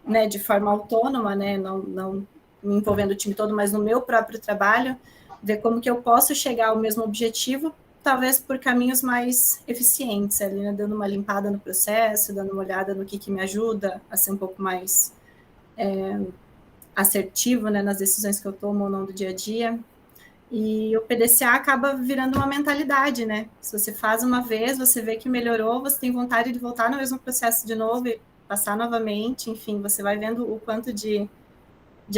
né, de forma autônoma, né? Não me envolvendo o time todo, mas no meu próprio trabalho, ver como que eu posso chegar ao mesmo objetivo, talvez por caminhos mais eficientes, ali, né? Dando uma limpada no processo, dando uma olhada no que me ajuda a ser um pouco mais assertivo, né, nas decisões que eu tomo ou não do dia a dia. E o PDCA acaba virando uma mentalidade, né? Se você faz uma vez, você vê que melhorou, você tem vontade de voltar no mesmo processo de novo e passar novamente, enfim, você vai vendo o quanto de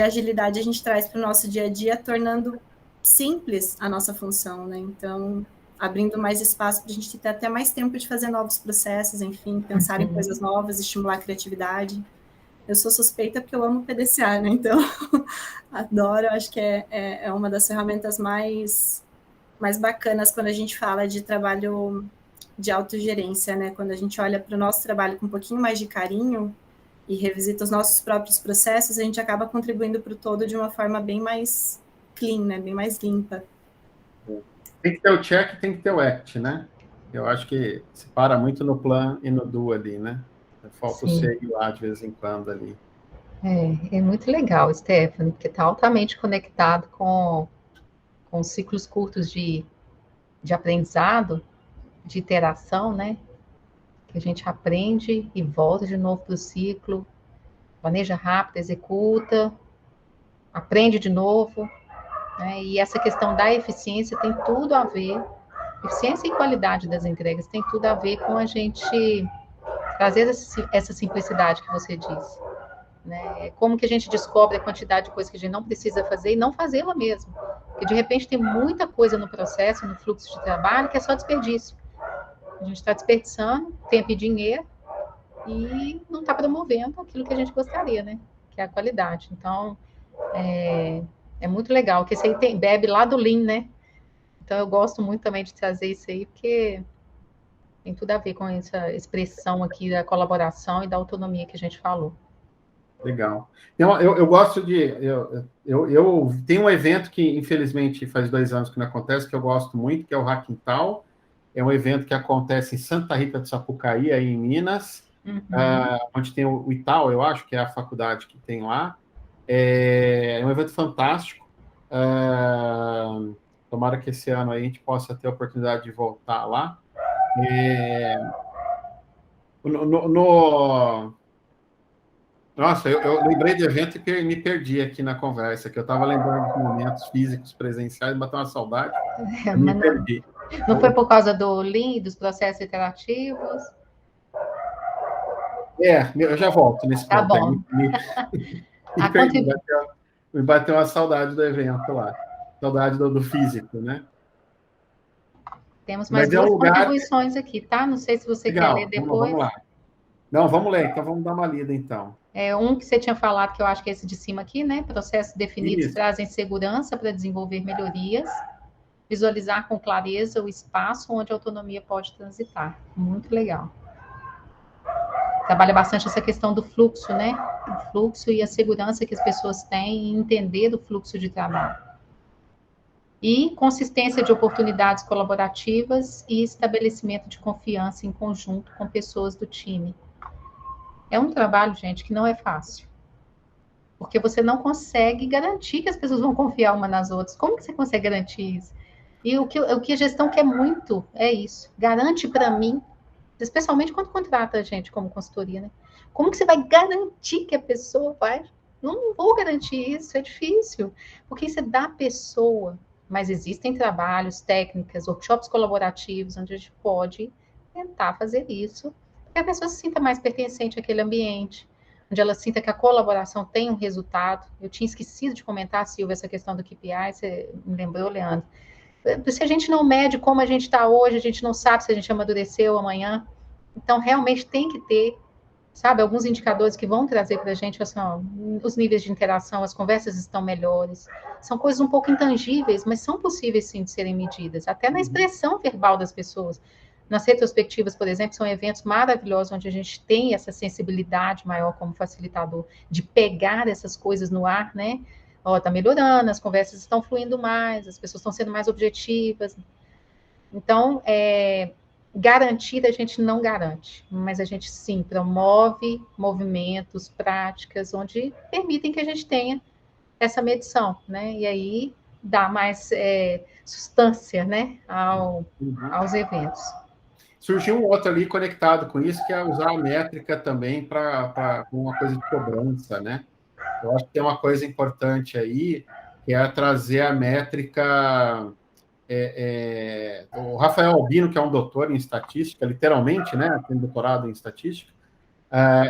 agilidade a gente traz para o nosso dia a dia, tornando simples a nossa função, né? Então, abrindo mais espaço para a gente ter até mais tempo de fazer novos processos, enfim, pensar em coisas novas, estimular a criatividade. Eu sou suspeita porque eu amo PDCA, né? Então, adoro, acho que é uma das ferramentas mais bacanas quando a gente fala de trabalho de autogerência, né? Quando a gente olha para o nosso trabalho com um pouquinho mais de carinho e revisita os nossos próprios processos, a gente acaba contribuindo para o todo de uma forma bem mais clean, né? Bem mais limpa. Tem que ter o check, tem que ter o act, né? Eu acho que se para muito no plan e no do ali, né? Falta o sei lá de vez em quando ali. É muito legal, Stephanie, porque está altamente conectado com ciclos curtos de aprendizado, de interação, né? Que a gente aprende e volta de novo para o ciclo, planeja rápido, executa, aprende de novo, né? E essa questão da eficiência tem tudo a ver, eficiência e qualidade das entregas tem tudo a ver com a gente trazer essa simplicidade que você disse, né? Como que a gente descobre a quantidade de coisas que a gente não precisa fazer e não fazê-la mesmo. Porque, de repente, tem muita coisa no processo, no fluxo de trabalho, que é só desperdício. A gente está desperdiçando tempo e dinheiro e não está promovendo aquilo que a gente gostaria, né? Que é a qualidade. Então, é muito legal, que isso aí bebe lá do Lean, né? Então, eu gosto muito também de trazer isso aí, porque tem tudo a ver com essa expressão aqui da colaboração e da autonomia que a gente falou. Legal. Eu gosto de... Eu tenho um evento que, infelizmente, faz 2 anos que não acontece, que eu gosto muito, que é o Hackintown. É um evento que acontece em Santa Rita do Sapucaí, aí em Minas, onde tem o Itaú, eu acho, que é a faculdade que tem lá. É um evento fantástico. Tomara que esse ano aí a gente possa ter a oportunidade de voltar lá. Nossa, eu lembrei de evento e me perdi aqui na conversa, que eu estava lembrando de momentos físicos presenciais, bateu uma saudade, me perdi. Não foi por causa do Lean, dos processos iterativos? Eu já volto nesse ponto. Tá bom. Me bateu uma saudade do evento lá. Saudade do físico, né? Temos mais 2 contribuições aqui, tá? Não sei se você quer ler depois. Vamos lá. Não, vamos ler, então vamos dar uma lida, então. Um que você tinha falado, que eu acho que é esse de cima aqui, né? Processos definidos trazem segurança para desenvolver melhorias, visualizar com clareza o espaço onde a autonomia pode transitar. Muito legal. Trabalha bastante essa questão do fluxo, né? O fluxo e a segurança que as pessoas têm em entender do fluxo de trabalho. E consistência de oportunidades colaborativas e estabelecimento de confiança em conjunto com pessoas do time. É um trabalho, gente, que não é fácil. Porque você não consegue garantir que as pessoas vão confiar uma nas outras. Como que você consegue garantir isso? E o que a gestão quer muito é isso. Garante para mim, especialmente quando contrata a gente como consultoria, né? Como que você vai garantir que a pessoa vai? Não vou garantir isso, é difícil. Porque isso é da pessoa. Mas existem trabalhos, técnicas, workshops colaborativos, onde a gente pode tentar fazer isso, para que a pessoa se sinta mais pertencente àquele ambiente, onde ela sinta que a colaboração tem um resultado. Eu tinha esquecido de comentar, Silvia, essa questão do KPI, você me lembrou, Leandro. Se a gente não mede como a gente está hoje, a gente não sabe se a gente amadureceu amanhã. Então, realmente tem que ter, sabe, alguns indicadores que vão trazer para a gente, assim, ó, os níveis de interação, as conversas estão melhores. São coisas um pouco intangíveis, mas são possíveis, sim, de serem medidas. Até na expressão verbal das pessoas. Nas retrospectivas, por exemplo, são eventos maravilhosos, onde a gente tem essa sensibilidade maior como facilitador, de pegar essas coisas no ar, né? Ó, tá melhorando, as conversas estão fluindo mais, as pessoas estão sendo mais objetivas. Então, garantir a gente não garante, mas a gente sim promove movimentos, práticas, onde permitem que a gente tenha essa medição, né? E aí dá mais substância, né, aos eventos. Surgiu um outro ali conectado com isso, que é usar a métrica também para uma coisa de cobrança, né? Eu acho que tem uma coisa importante aí, que é trazer a métrica. O Rafael Albino, que é um doutor em estatística, literalmente, né? Tem doutorado em estatística,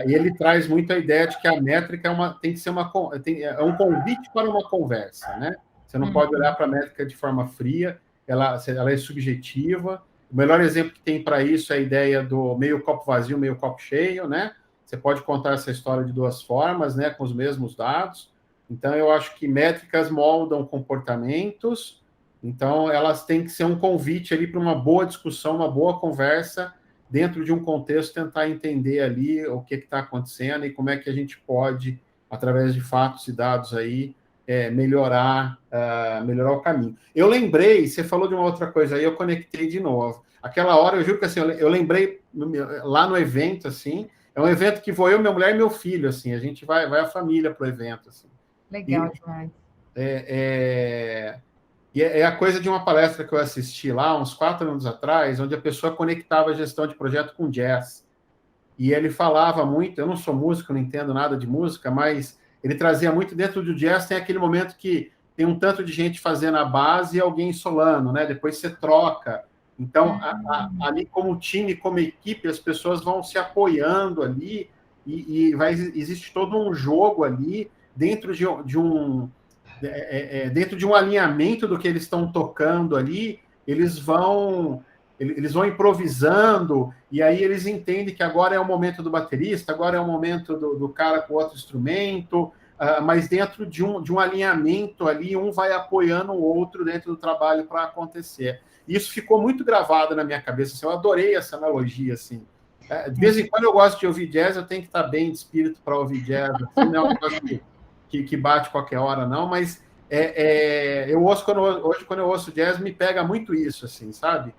e ele traz muito a ideia de que a métrica tem que ser um convite para uma conversa, né? Você não pode olhar para a métrica de forma fria, ela é subjetiva. O melhor exemplo que tem para isso é a ideia do meio copo vazio, meio copo cheio, né? Você pode contar essa história de duas formas, né? Com os mesmos dados. Então, eu acho que métricas moldam comportamentos. Então, elas têm que ser um convite ali para uma boa discussão, uma boa conversa, dentro de um contexto, tentar entender ali o que está acontecendo e como é que a gente pode, através de fatos e dados aí, melhorar o caminho. Eu lembrei, você falou de uma outra coisa aí, eu conectei de novo. Aquela hora, eu juro que assim, eu lembrei lá no evento, assim, é um evento que vou eu, minha mulher e meu filho, assim, a gente vai a família para o evento. Assim. Legal demais. E é a coisa de uma palestra que eu assisti lá, uns 4 anos atrás, onde a pessoa conectava a gestão de projeto com jazz. E ele falava muito, eu não sou músico, não entendo nada de música, mas ele trazia muito dentro do jazz, tem aquele momento que tem um tanto de gente fazendo a base e alguém solando, né? Depois você troca. Então, ali como time, como equipe, as pessoas vão se apoiando ali e existe todo um jogo ali dentro de um alinhamento do que eles estão tocando ali, eles vão improvisando, e aí eles entendem que agora é o momento do baterista, agora é o momento do cara com outro instrumento, mas dentro de um alinhamento ali, um vai apoiando o outro dentro do trabalho para acontecer. Isso ficou muito gravado na minha cabeça, assim, eu adorei essa analogia, assim. De vez em quando eu gosto de ouvir jazz, eu tenho que estar bem de espírito para ouvir jazz, assim, não é um negócio que bate qualquer hora, não, mas eu ouço hoje, quando eu ouço jazz, me pega muito isso, assim, sabe?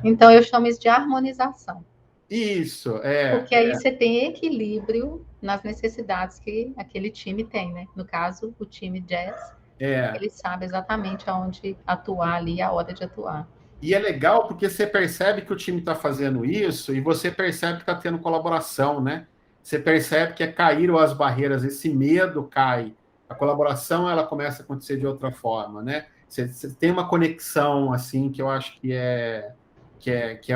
Então, eu chamo isso de harmonização. Isso, Porque aí você tem equilíbrio nas necessidades que aquele time tem, né? No caso, o time jazz, ele sabe exatamente aonde atuar ali, a hora de atuar. E é legal porque você percebe que o time está fazendo isso e você percebe que está tendo colaboração, né? Você percebe que caíram as barreiras, esse medo cai. A colaboração, ela começa a acontecer de outra forma, né? Você tem uma conexão, assim, que eu acho que é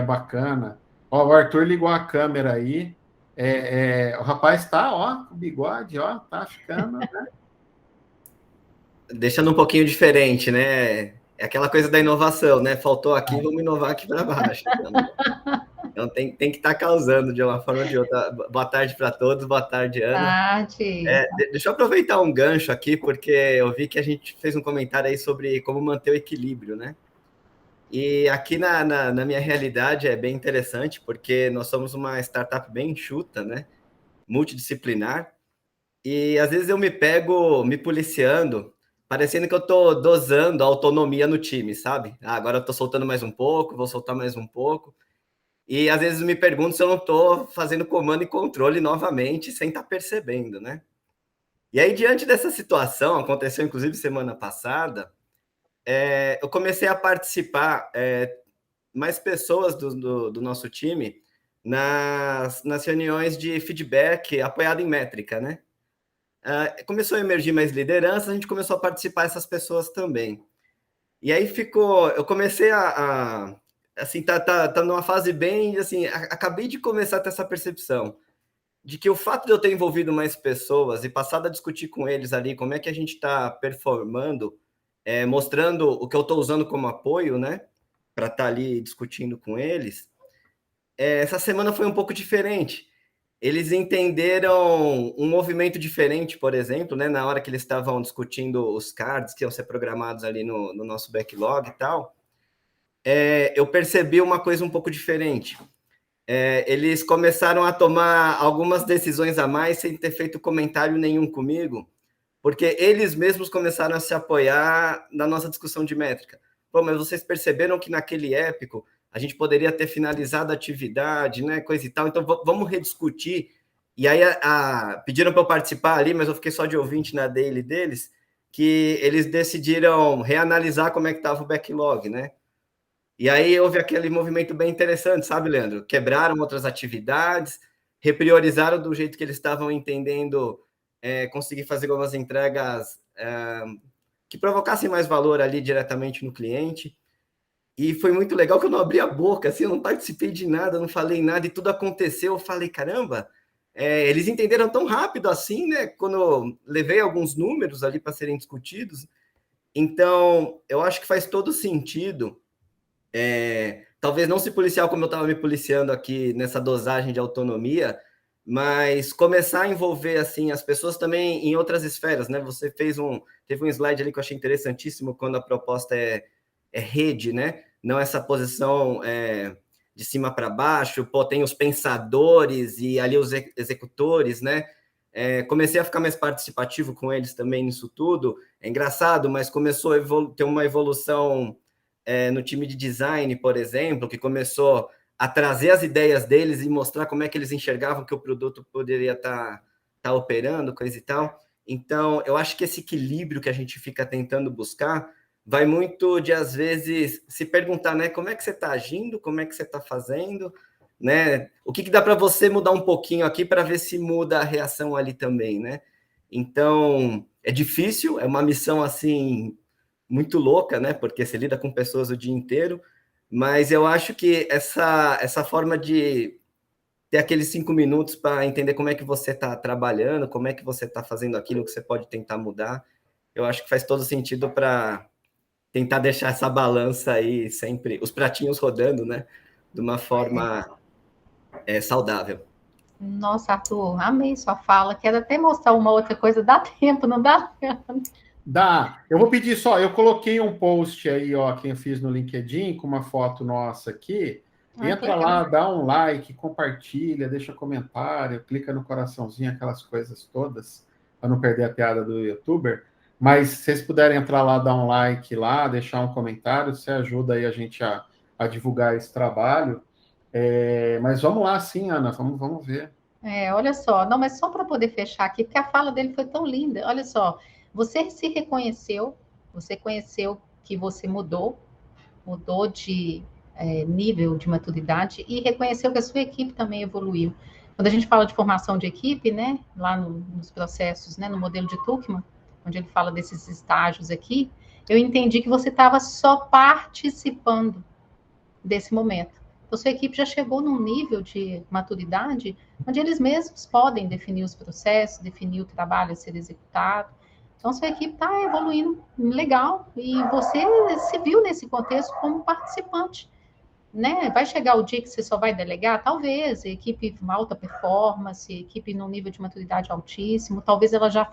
bacana. Ó, o Arthur ligou a câmera aí. O rapaz está, ó, o bigode, ó, tá ficando, né? Deixando um pouquinho diferente, né? É aquela coisa da inovação, né? Faltou aqui, vamos inovar aqui para baixo. Então tem que estar causando de uma forma ou de outra. Boa tarde para todos, boa tarde, Ana. Deixa eu aproveitar um gancho aqui, porque eu vi que a gente fez um comentário aí sobre como manter o equilíbrio, né? E aqui na minha realidade é bem interessante, porque nós somos uma startup bem enxuta, né? Multidisciplinar, e às vezes eu me pego me policiando, parecendo que eu estou dosando a autonomia no time, sabe? Agora eu estou soltando mais um pouco, vou soltar mais um pouco. E às vezes me pergunto se eu não estou fazendo comando e controle novamente, sem estar percebendo, né? E aí, diante dessa situação, aconteceu inclusive semana passada, eu comecei a participar mais pessoas do nosso time nas reuniões de feedback apoiado em métrica, né? Começou a emergir mais liderança, a gente começou a participar essas pessoas também. E aí eu comecei assim, tá numa fase bem, assim, acabei de começar a ter essa percepção de que o fato de eu ter envolvido mais pessoas e passado a discutir com eles ali como é que a gente está performando, mostrando o que eu estou usando como apoio, né, para estar ali discutindo com eles, essa semana foi um pouco diferente. Eles entenderam um movimento diferente, por exemplo, né, na hora que eles estavam discutindo os cards que iam ser programados ali no nosso backlog e tal. eu percebi uma coisa um pouco diferente. Eles começaram a tomar algumas decisões a mais sem ter feito comentário nenhum comigo, porque eles mesmos começaram a se apoiar na nossa discussão de métrica. Pô, mas vocês perceberam que naquele épico a gente poderia ter finalizado a atividade, né, coisa e tal, então vamos rediscutir. E aí pediram para eu participar ali, mas eu fiquei só de ouvinte na daily deles, que eles decidiram reanalisar como é que estava o backlog, né? E aí houve aquele movimento bem interessante, sabe, Leandro? Quebraram outras atividades, repriorizaram do jeito que eles estavam entendendo, conseguir fazer algumas entregas que provocassem mais valor ali diretamente no cliente. E foi muito legal que eu não abri a boca, assim, eu não participei de nada, não falei nada, e tudo aconteceu. Eu falei, caramba, eles entenderam tão rápido assim, né? Quando eu levei alguns números ali para serem discutidos. Então, eu acho que faz todo sentido. Talvez não se policiar como eu estava me policiando aqui nessa dosagem de autonomia, mas começar a envolver assim as pessoas também em outras esferas, né? Você teve um slide ali que eu achei interessantíssimo quando a proposta é rede, né? Não essa posição de cima para baixo. Pô, tem os pensadores e ali os executores, né? Comecei a ficar mais participativo com eles também nisso tudo. É engraçado, mas começou a ter uma evolução no time de design, por exemplo, que começou a trazer as ideias deles e mostrar como é que eles enxergavam que o produto poderia estar operando, coisa e tal. Então, eu acho que esse equilíbrio que a gente fica tentando buscar vai muito de, às vezes, se perguntar, né, como é que você está agindo, como é que você está fazendo, né? O que dá para você mudar um pouquinho aqui para ver se muda a reação ali também, né? Então, é difícil, é uma missão, assim, muito louca, né? Porque você lida com pessoas o dia inteiro, mas eu acho que essa forma de ter aqueles 5 minutos para entender como é que você está trabalhando, como é que você está fazendo aquilo que você pode tentar mudar, eu acho que faz todo sentido para tentar deixar essa balança aí sempre, os pratinhos rodando, né? De uma forma saudável. Nossa, Arthur, amei sua fala. Quero até mostrar uma outra coisa. Dá tempo, não dá? Dá. Eu vou pedir só, eu coloquei um post aí, ó, que eu fiz no LinkedIn, com uma foto nossa aqui. Entra lá, dá um like, compartilha, deixa comentário, clica no coraçãozinho, aquelas coisas todas, para não perder a piada do youtuber. Mas se vocês puderem entrar lá, dar um like lá, deixar um comentário, você ajuda aí a gente a divulgar esse trabalho. Mas vamos lá, sim, Ana, vamos ver. Olha só, não, mas só para poder fechar aqui, porque a fala dele foi tão linda. Olha só, você se reconheceu, você conheceu que você mudou de nível de maturidade e reconheceu que a sua equipe também evoluiu. Quando a gente fala de formação de equipe, né, lá nos processos, né, no modelo de Tuckman, onde ele fala desses estágios aqui, eu entendi que você estava só participando desse momento. Então, sua equipe já chegou num nível de maturidade onde eles mesmos podem definir os processos, definir o trabalho a ser executado. Então, sua equipe está evoluindo legal e você se viu nesse contexto como participante, né? Vai chegar o dia que você só vai delegar? Talvez, equipe alta performance, equipe num nível de maturidade altíssimo, talvez ela já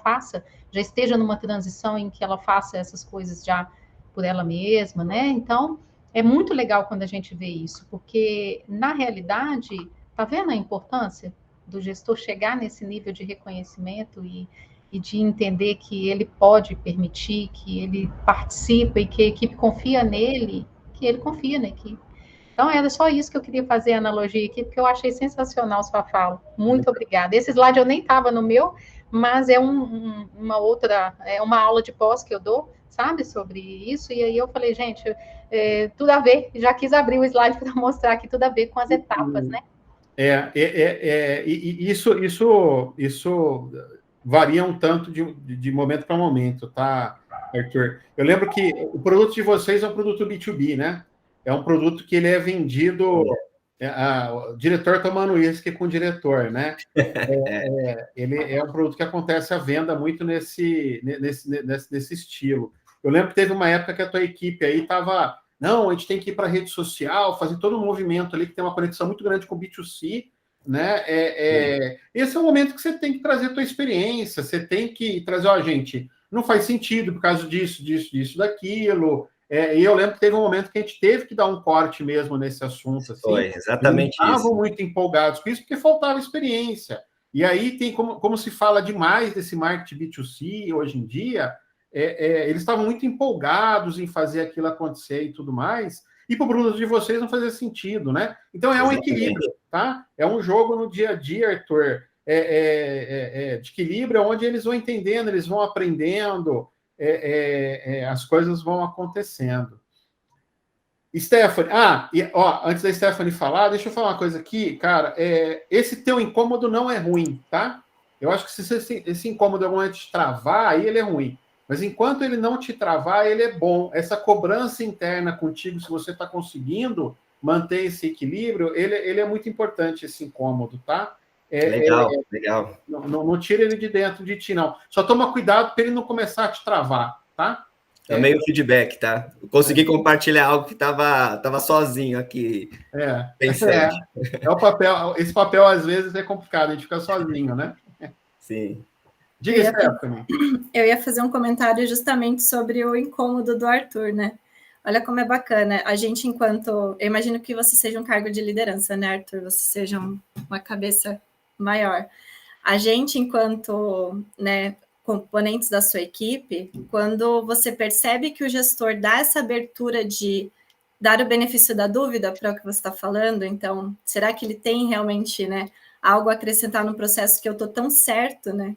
esteja numa transição em que ela faça essas coisas já por ela mesma, né? Então, é muito legal quando a gente vê isso, porque, na realidade, tá vendo a importância do gestor chegar nesse nível de reconhecimento e de entender que ele pode permitir, que ele participa e que a equipe confia nele, que ele confia na equipe. Então, era só isso que eu queria fazer a analogia aqui, porque eu achei sensacional sua fala. Muito obrigada. Esse slide eu nem estava no meu, mas é uma outra, uma aula de pós que eu dou, sabe, sobre isso, e aí eu falei, gente, tudo a ver, já quis abrir o slide para mostrar que tudo a ver com as etapas, né? Isso varia um tanto de momento para momento, tá, Arthur? Eu lembro que o produto de vocês é um produto B2B, né? É um produto que ele é vendido, o diretor tomando uísque com o diretor, né? Ele é um produto que acontece a venda muito nesse estilo. Eu lembro que teve uma época que a tua equipe aí estava, não, a gente tem que ir para a rede social, fazer todo um movimento ali que tem uma conexão muito grande com o B2C, né? Esse é o momento que você tem que trazer a tua experiência, você tem que trazer, gente, não faz sentido por causa disso, daquilo, E eu lembro que teve um momento que a gente teve que dar um corte mesmo nesse assunto. Assim. Foi exatamente Eles isso. estavam muito empolgados com isso porque faltava experiência. E aí tem como se fala demais desse marketing B2C hoje em dia, eles estavam muito empolgados em fazer aquilo acontecer e tudo mais, e para o produto de vocês não fazia sentido, né? Então é um equilíbrio, tá? É um jogo no dia a dia, Arthur, de equilíbrio, onde eles vão entendendo, eles vão aprendendo, as coisas vão acontecendo. Stephanie, antes da Stephanie falar, deixa eu falar uma coisa aqui, cara, esse teu incômodo não é ruim, tá? Eu acho que se esse incômodo algum momento te travar, aí ele é ruim. Mas enquanto ele não te travar, ele é bom. Essa cobrança interna contigo, se você está conseguindo manter esse equilíbrio, ele é muito importante, esse incômodo, tá? Legal. Não tira ele de dentro de ti, não. Só toma cuidado para ele não começar a te travar, tá? Também o feedback, tá? Eu consegui compartilhar algo que estava sozinho aqui, pensando. O papel, esse papel às vezes é complicado, a gente fica sozinho, né? Sim. Diga, Stephanie. Eu ia fazer um comentário justamente sobre o incômodo do Arthur, né? Olha como é bacana. A gente, eu imagino que você seja um cargo de liderança, né, Arthur? Você seja uma cabeça maior. A gente, enquanto, né, componentes da sua equipe, quando você percebe que o gestor dá essa abertura de dar o benefício da dúvida para o que você está falando, então, será que ele tem realmente, né, algo a acrescentar no processo que eu estou tão certo, né?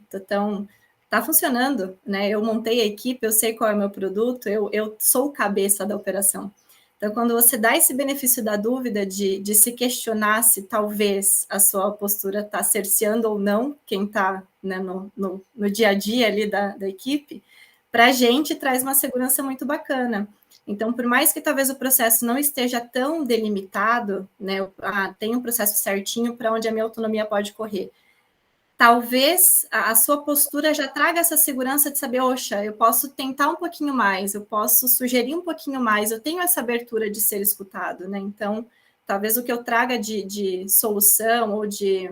Tá funcionando, né? Eu montei a equipe, eu sei qual é o meu produto, eu sou o cabeça da operação. Então, quando você dá esse benefício da dúvida de se questionar se talvez a sua postura está cerceando ou não quem está, né, no dia a dia ali da equipe, para a gente traz uma segurança muito bacana. Então, por mais que talvez o processo não esteja tão delimitado, né, tem um processo certinho para onde a minha autonomia pode correr, talvez a sua postura já traga essa segurança de saber, oxa, eu posso tentar um pouquinho mais, eu posso sugerir um pouquinho mais, eu tenho essa abertura de ser escutado, né? Então, talvez o que eu traga de solução ou de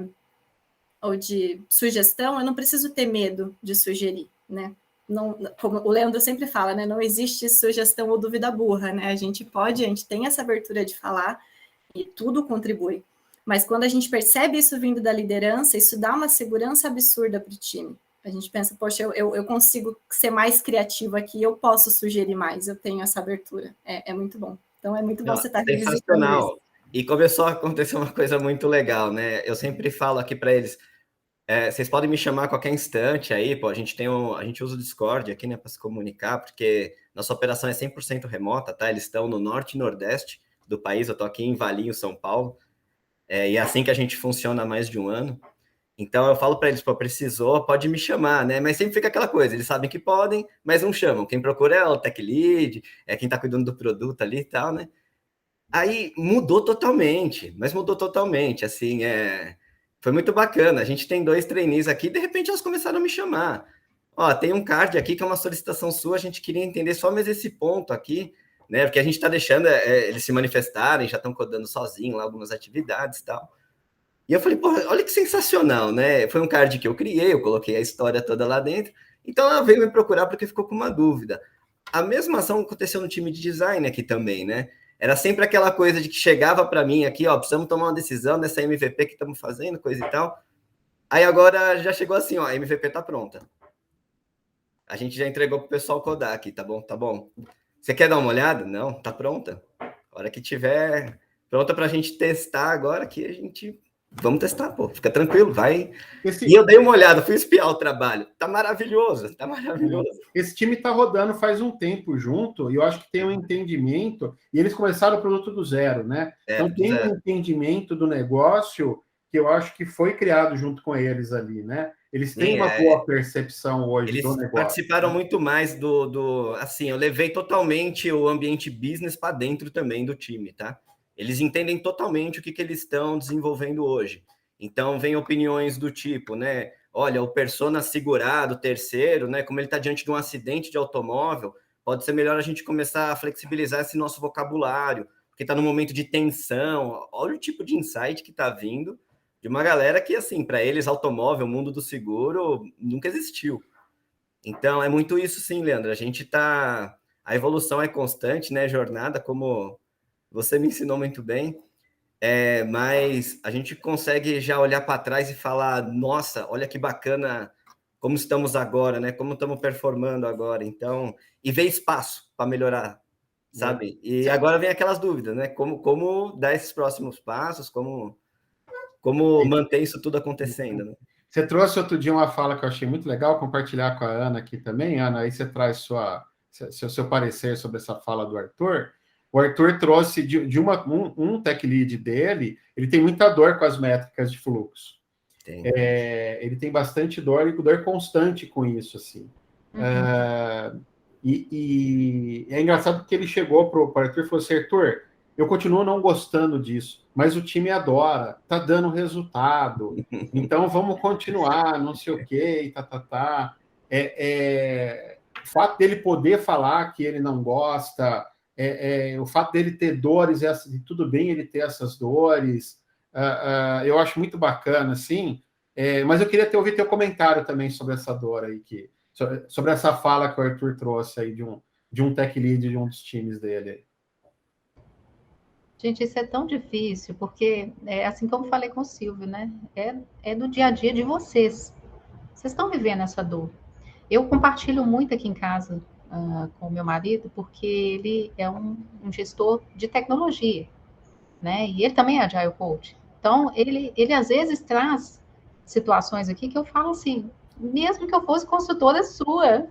sugestão, eu não preciso ter medo de sugerir, né? Não, como o Leandro sempre fala, né? Não existe sugestão ou dúvida burra, né? A gente tem essa abertura de falar e tudo contribui. Mas quando a gente percebe isso vindo da liderança, isso dá uma segurança absurda para o time. A gente pensa, poxa, eu consigo ser mais criativo aqui, eu posso sugerir mais, eu tenho essa abertura. É muito bom. Então, é muito bom você estar aqui visitando isso. E começou a acontecer uma coisa muito legal, né? Eu sempre falo aqui para eles, vocês podem me chamar a qualquer instante aí, pô, a gente usa o Discord aqui, né, para se comunicar, porque nossa operação é 100% remota, tá? Eles estão no norte e nordeste do país, eu estou aqui em Valinho, São Paulo, e é assim que a gente funciona há mais de um ano. Então eu falo para eles, pô, precisou, pode me chamar, né? Mas sempre fica aquela coisa, eles sabem que podem, mas não chamam. Quem procura é o tech lead, é quem está cuidando do produto ali e tal, né? Aí mudou totalmente, assim, foi muito bacana. A gente tem 2 trainees aqui, de repente elas começaram a me chamar. Ó, tem um card aqui que é uma solicitação sua, a gente queria entender só mais esse ponto aqui, né? Porque a gente está deixando eles se manifestarem, já estão codando sozinho lá algumas atividades e tal. E eu falei, pô, olha que sensacional, né? Foi um card que eu criei, eu coloquei a história toda lá dentro. Então ela veio me procurar porque ficou com uma dúvida. A mesma ação aconteceu no time de design aqui também, né? Era sempre aquela coisa de que chegava para mim aqui, ó, precisamos tomar uma decisão nessa MVP que estamos fazendo, coisa e tal. Aí agora já chegou assim, ó, a MVP tá pronta. A gente já entregou pro pessoal codar aqui, tá bom? Tá bom. Você quer dar uma olhada? Não, tá pronta. A hora que tiver pronta pra gente testar agora, que a gente... Vamos testar, pô. Fica tranquilo, vai. E eu dei uma olhada, fui espiar o trabalho. Tá maravilhoso, tá maravilhoso. Esse time tá rodando faz um tempo junto, e eu acho que tem um entendimento, e eles começaram o produto do zero, né? Então tem um entendimento do negócio que eu acho que foi criado junto com eles ali, né? Eles têm uma boa percepção hoje do negócio. Eles participaram muito mais assim, eu levei totalmente o ambiente business para dentro também do time, tá? Eles entendem totalmente o que eles estão desenvolvendo hoje. Então, vem opiniões do tipo, né? Olha, o persona segurado, terceiro, né? Como ele está diante de um acidente de automóvel, pode ser melhor a gente começar a flexibilizar esse nosso vocabulário, porque está num momento de tensão. Olha o tipo de insight que está vindo de uma galera que, assim, para eles, automóvel, mundo do seguro, nunca existiu. Então, é muito isso sim, Leandro. A gente está a evolução é constante, né? Jornada, como você me ensinou muito bem. Mas a gente consegue já olhar para trás e falar, nossa, olha que bacana como estamos agora, né? Como estamos performando agora. Então, e ver espaço para melhorar, sabe? E agora vem aquelas dúvidas, né? Como dar esses próximos passos, como manter isso tudo acontecendo, né? Você trouxe outro dia uma fala que eu achei muito legal, compartilhar com a Ana aqui também. Ana, aí você traz seu parecer sobre essa fala do Arthur. O Arthur trouxe um tech lead dele, ele tem muita dor com as métricas de fluxo. Ele tem bastante dor, e dor constante com isso, assim. E é engraçado porque ele chegou para o Arthur e falou assim, Arthur, eu continuo não gostando disso, mas o time adora, tá dando resultado, então vamos continuar, não sei o quê, O fato dele poder falar que ele não gosta, o fato dele ter dores, tudo bem ele ter essas dores, eu acho muito bacana, assim, mas eu queria ouvir teu comentário também sobre essa dor aí, sobre essa fala que o Arthur trouxe aí de um tech lead de um dos times dele. Gente, isso é tão difícil, porque, assim como falei com o Silvio, né? É do dia a dia de vocês. Vocês estão vivendo essa dor. Eu compartilho muito aqui em casa com o meu marido, porque ele é um gestor de tecnologia, né? E ele também é Agile Coach. Então, ele às vezes traz situações aqui que eu falo assim, mesmo que eu fosse consultora sua,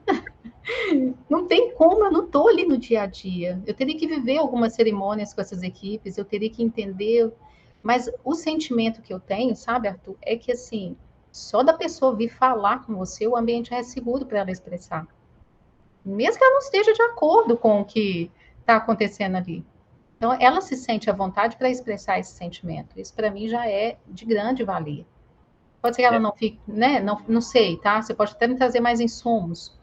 não tem como, eu não estou ali no dia a dia. Eu teria que viver algumas cerimônias com essas equipes, eu teria que entender. Mas o sentimento que eu tenho, sabe, Arthur, é que assim, só da pessoa vir falar com você, o ambiente é seguro para ela expressar. Mesmo que ela não esteja de acordo com o que está acontecendo ali. Então, ela se sente à vontade para expressar esse sentimento. Isso, para mim, já é de grande valia. Pode ser que ela não fique, né? Não sei, tá? Você pode até me trazer mais insumos.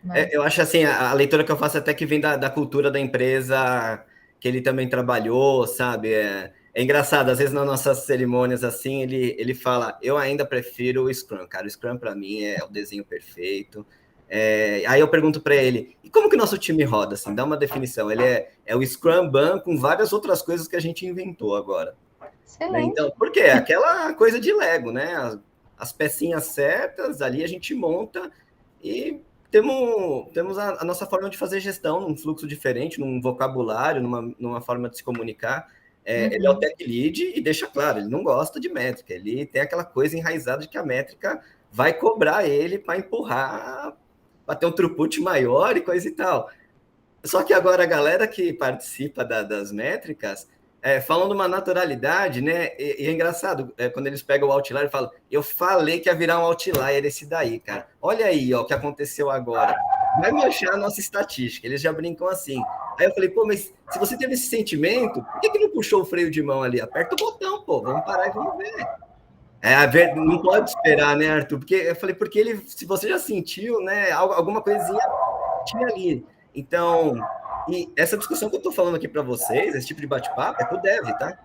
Mas... eu acho assim, a leitura que eu faço até que vem da cultura da empresa que ele também trabalhou, sabe? É engraçado, às vezes nas nossas cerimônias assim, ele fala, eu ainda prefiro o Scrum, cara, o Scrum para mim é o desenho perfeito. Aí eu pergunto para ele, e como que o nosso time roda? Assim, dá uma definição. Ele é o Scrum Ban com várias outras coisas que a gente inventou agora. Né? Então, por quê? Aquela coisa de Lego, né? As pecinhas certas, ali a gente monta e temos a nossa forma de fazer gestão num fluxo diferente, num vocabulário, numa forma de se comunicar. Ele é o tech lead e deixa claro, ele não gosta de métrica, ele tem aquela coisa enraizada de que a métrica vai cobrar ele para empurrar, para ter um throughput maior e coisa e tal. Só que agora a galera que participa das métricas falam de uma naturalidade, né? E é engraçado, quando eles pegam o outlier e falam, eu falei que ia virar um outlier esse daí, cara. Olha aí, ó, o que aconteceu agora. Vai manchar a nossa estatística. Eles já brincam assim. Aí eu falei, pô, mas se você teve esse sentimento, por que não puxou o freio de mão ali? Aperta o botão, pô, vamos parar e vamos ver. Não pode esperar, né, Arthur? Porque eu falei, porque se você já sentiu, né, alguma coisinha tinha ali. Então, e essa discussão que eu estou falando aqui para vocês, esse tipo de bate-papo, é com o dev, tá?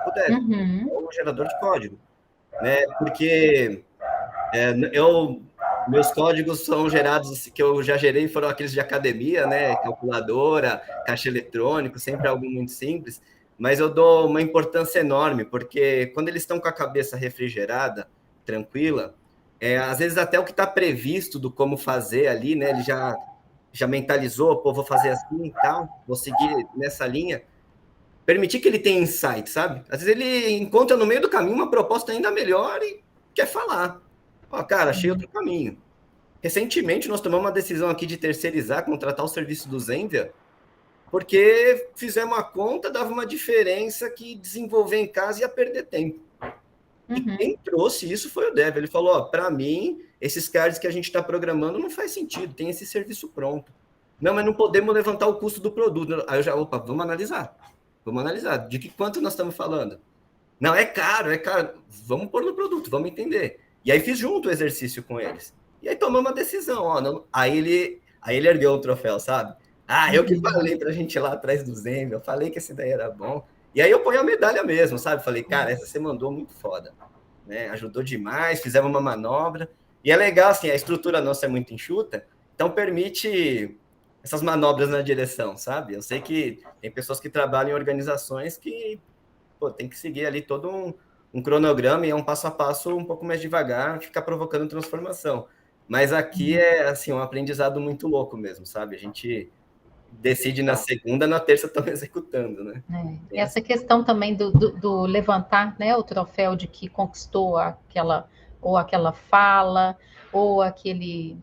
Com o dev, é o gerador de código. Né? Porque meus códigos são gerados, que eu já gerei, foram aqueles de academia, né? Calculadora, caixa eletrônico, sempre algo muito simples. Mas eu dou uma importância enorme, porque quando eles estão com a cabeça refrigerada, tranquila, às vezes até o que está previsto do como fazer ali, né? Ele já mentalizou, pô, vou fazer assim e tal, vou seguir nessa linha, permitir que ele tenha insight, sabe? Às vezes ele encontra no meio do caminho uma proposta ainda melhor e quer falar. Ó, cara, achei outro caminho. Recentemente, nós tomamos uma decisão aqui de terceirizar, contratar o serviço do Zenvia, porque fizemos uma conta, dava uma diferença que desenvolver em casa ia perder tempo. E quem trouxe isso foi o Dev. Ele falou, ó, para mim, esses cards que a gente está programando não faz sentido, tem esse serviço pronto. Não, mas não podemos levantar o custo do produto. Aí eu já, vamos analisar. De quanto nós estamos falando? Não, é caro. Vamos pôr no produto, vamos entender. E aí fiz junto o exercício com eles. E aí tomamos uma decisão, ó. Não, aí ele ergueu o troféu, sabe? Eu que falei pra gente ir lá atrás do Zen, eu falei que esse daí era bom. E aí eu ponho a medalha mesmo, sabe? Falei, cara, essa você mandou muito foda. Né? Ajudou demais, fizemos uma manobra. E é legal, assim, a estrutura nossa é muito enxuta, então permite essas manobras na direção, sabe? Eu sei que tem pessoas que trabalham em organizações que tem que seguir ali todo um cronograma e é um passo a passo um pouco mais devagar, ficar provocando transformação. Mas aqui é assim, um aprendizado muito louco mesmo, sabe? A gente decide na segunda, na terça estamos executando, né? Essa questão também do levantar, né, o troféu de que conquistou aquela fala, ou aquele...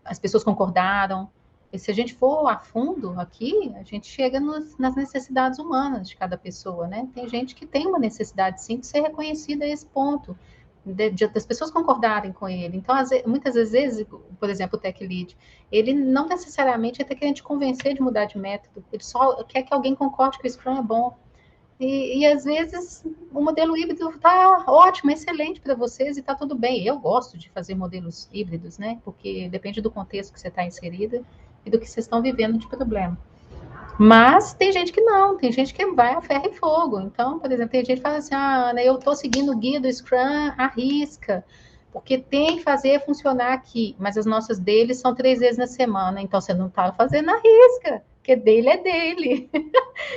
as pessoas concordaram. E se a gente for a fundo aqui, a gente chega nas necessidades humanas de cada pessoa, né? Tem gente que tem uma necessidade, sim, de ser reconhecida a esse ponto, das pessoas concordarem com ele. Então, muitas vezes, por exemplo, o Tech Lead, ele não necessariamente está querendo te convencer de mudar de método, ele só quer que alguém concorde que o Scrum é bom. E às vezes o modelo híbrido está ótimo, excelente para vocês e está tudo bem. Eu gosto de fazer modelos híbridos, né? Porque depende do contexto que você está inserida e do que vocês estão vivendo de problema. Mas tem gente que não, tem gente que vai a ferro e fogo. Então, por exemplo, tem gente que fala assim, Ana, eu estou seguindo o guia do Scrum à risca, porque tem que fazer funcionar aqui, mas as nossas deles são 3 vezes na semana, então você não está fazendo à risca, porque dele é dele,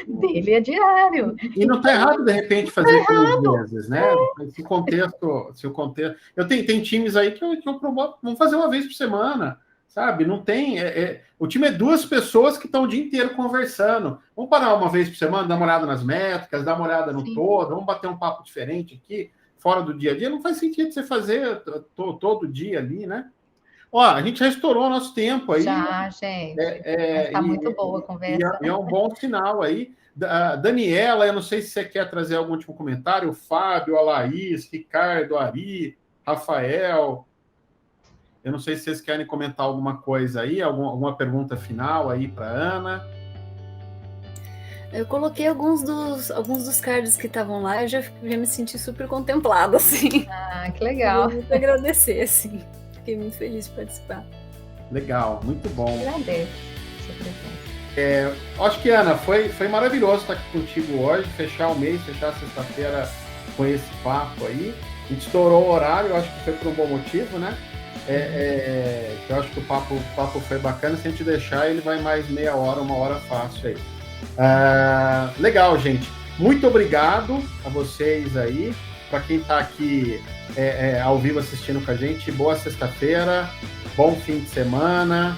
dele é diário. E não está errado, de repente, fazer 3 vezes, né? Se o contexto... Tem times aí que eu promovo, vamos fazer uma vez por semana, sabe? Não tem... o time é 2 pessoas que estão o dia inteiro conversando. Vamos parar uma vez por semana, dar uma olhada nas métricas, dar uma olhada no todo, vamos bater um papo diferente aqui, fora do dia a dia. Não faz sentido você fazer todo dia ali, né? Ó, a gente já estourou o nosso tempo aí. Já, gente. Está muito boa a conversa. E é um bom sinal aí. Daniela, eu não sei se você quer trazer algum último comentário. O Fábio, a Laís, Ricardo, Ari, Rafael... Eu não sei se vocês querem comentar alguma coisa aí, alguma pergunta final aí para Ana. Eu coloquei alguns dos cards que estavam lá, eu já me senti super contemplada, assim. Que legal. Queria muito agradecer, assim. Fiquei muito feliz de participar. Legal, muito bom. Agradeço. Acho que, Ana, foi maravilhoso estar aqui contigo hoje, fechar o mês, fechar a sexta-feira com esse papo aí. A gente estourou o horário, eu acho que foi por um bom motivo, né? Eu acho que o papo foi bacana. Se a gente deixar, ele vai mais meia hora, 1 hora fácil aí. Legal, gente. Muito obrigado a vocês aí. Para quem está aqui ao vivo assistindo com a gente, boa sexta-feira, bom fim de semana.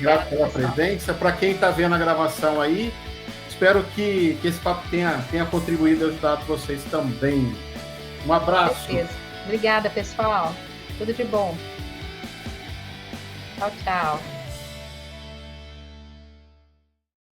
Grato pela presença. Para quem está vendo a gravação aí, espero que esse papo tenha contribuído e ajudado vocês também. Um abraço. Obrigada, pessoal. Tudo de bom. Tchau, tchau.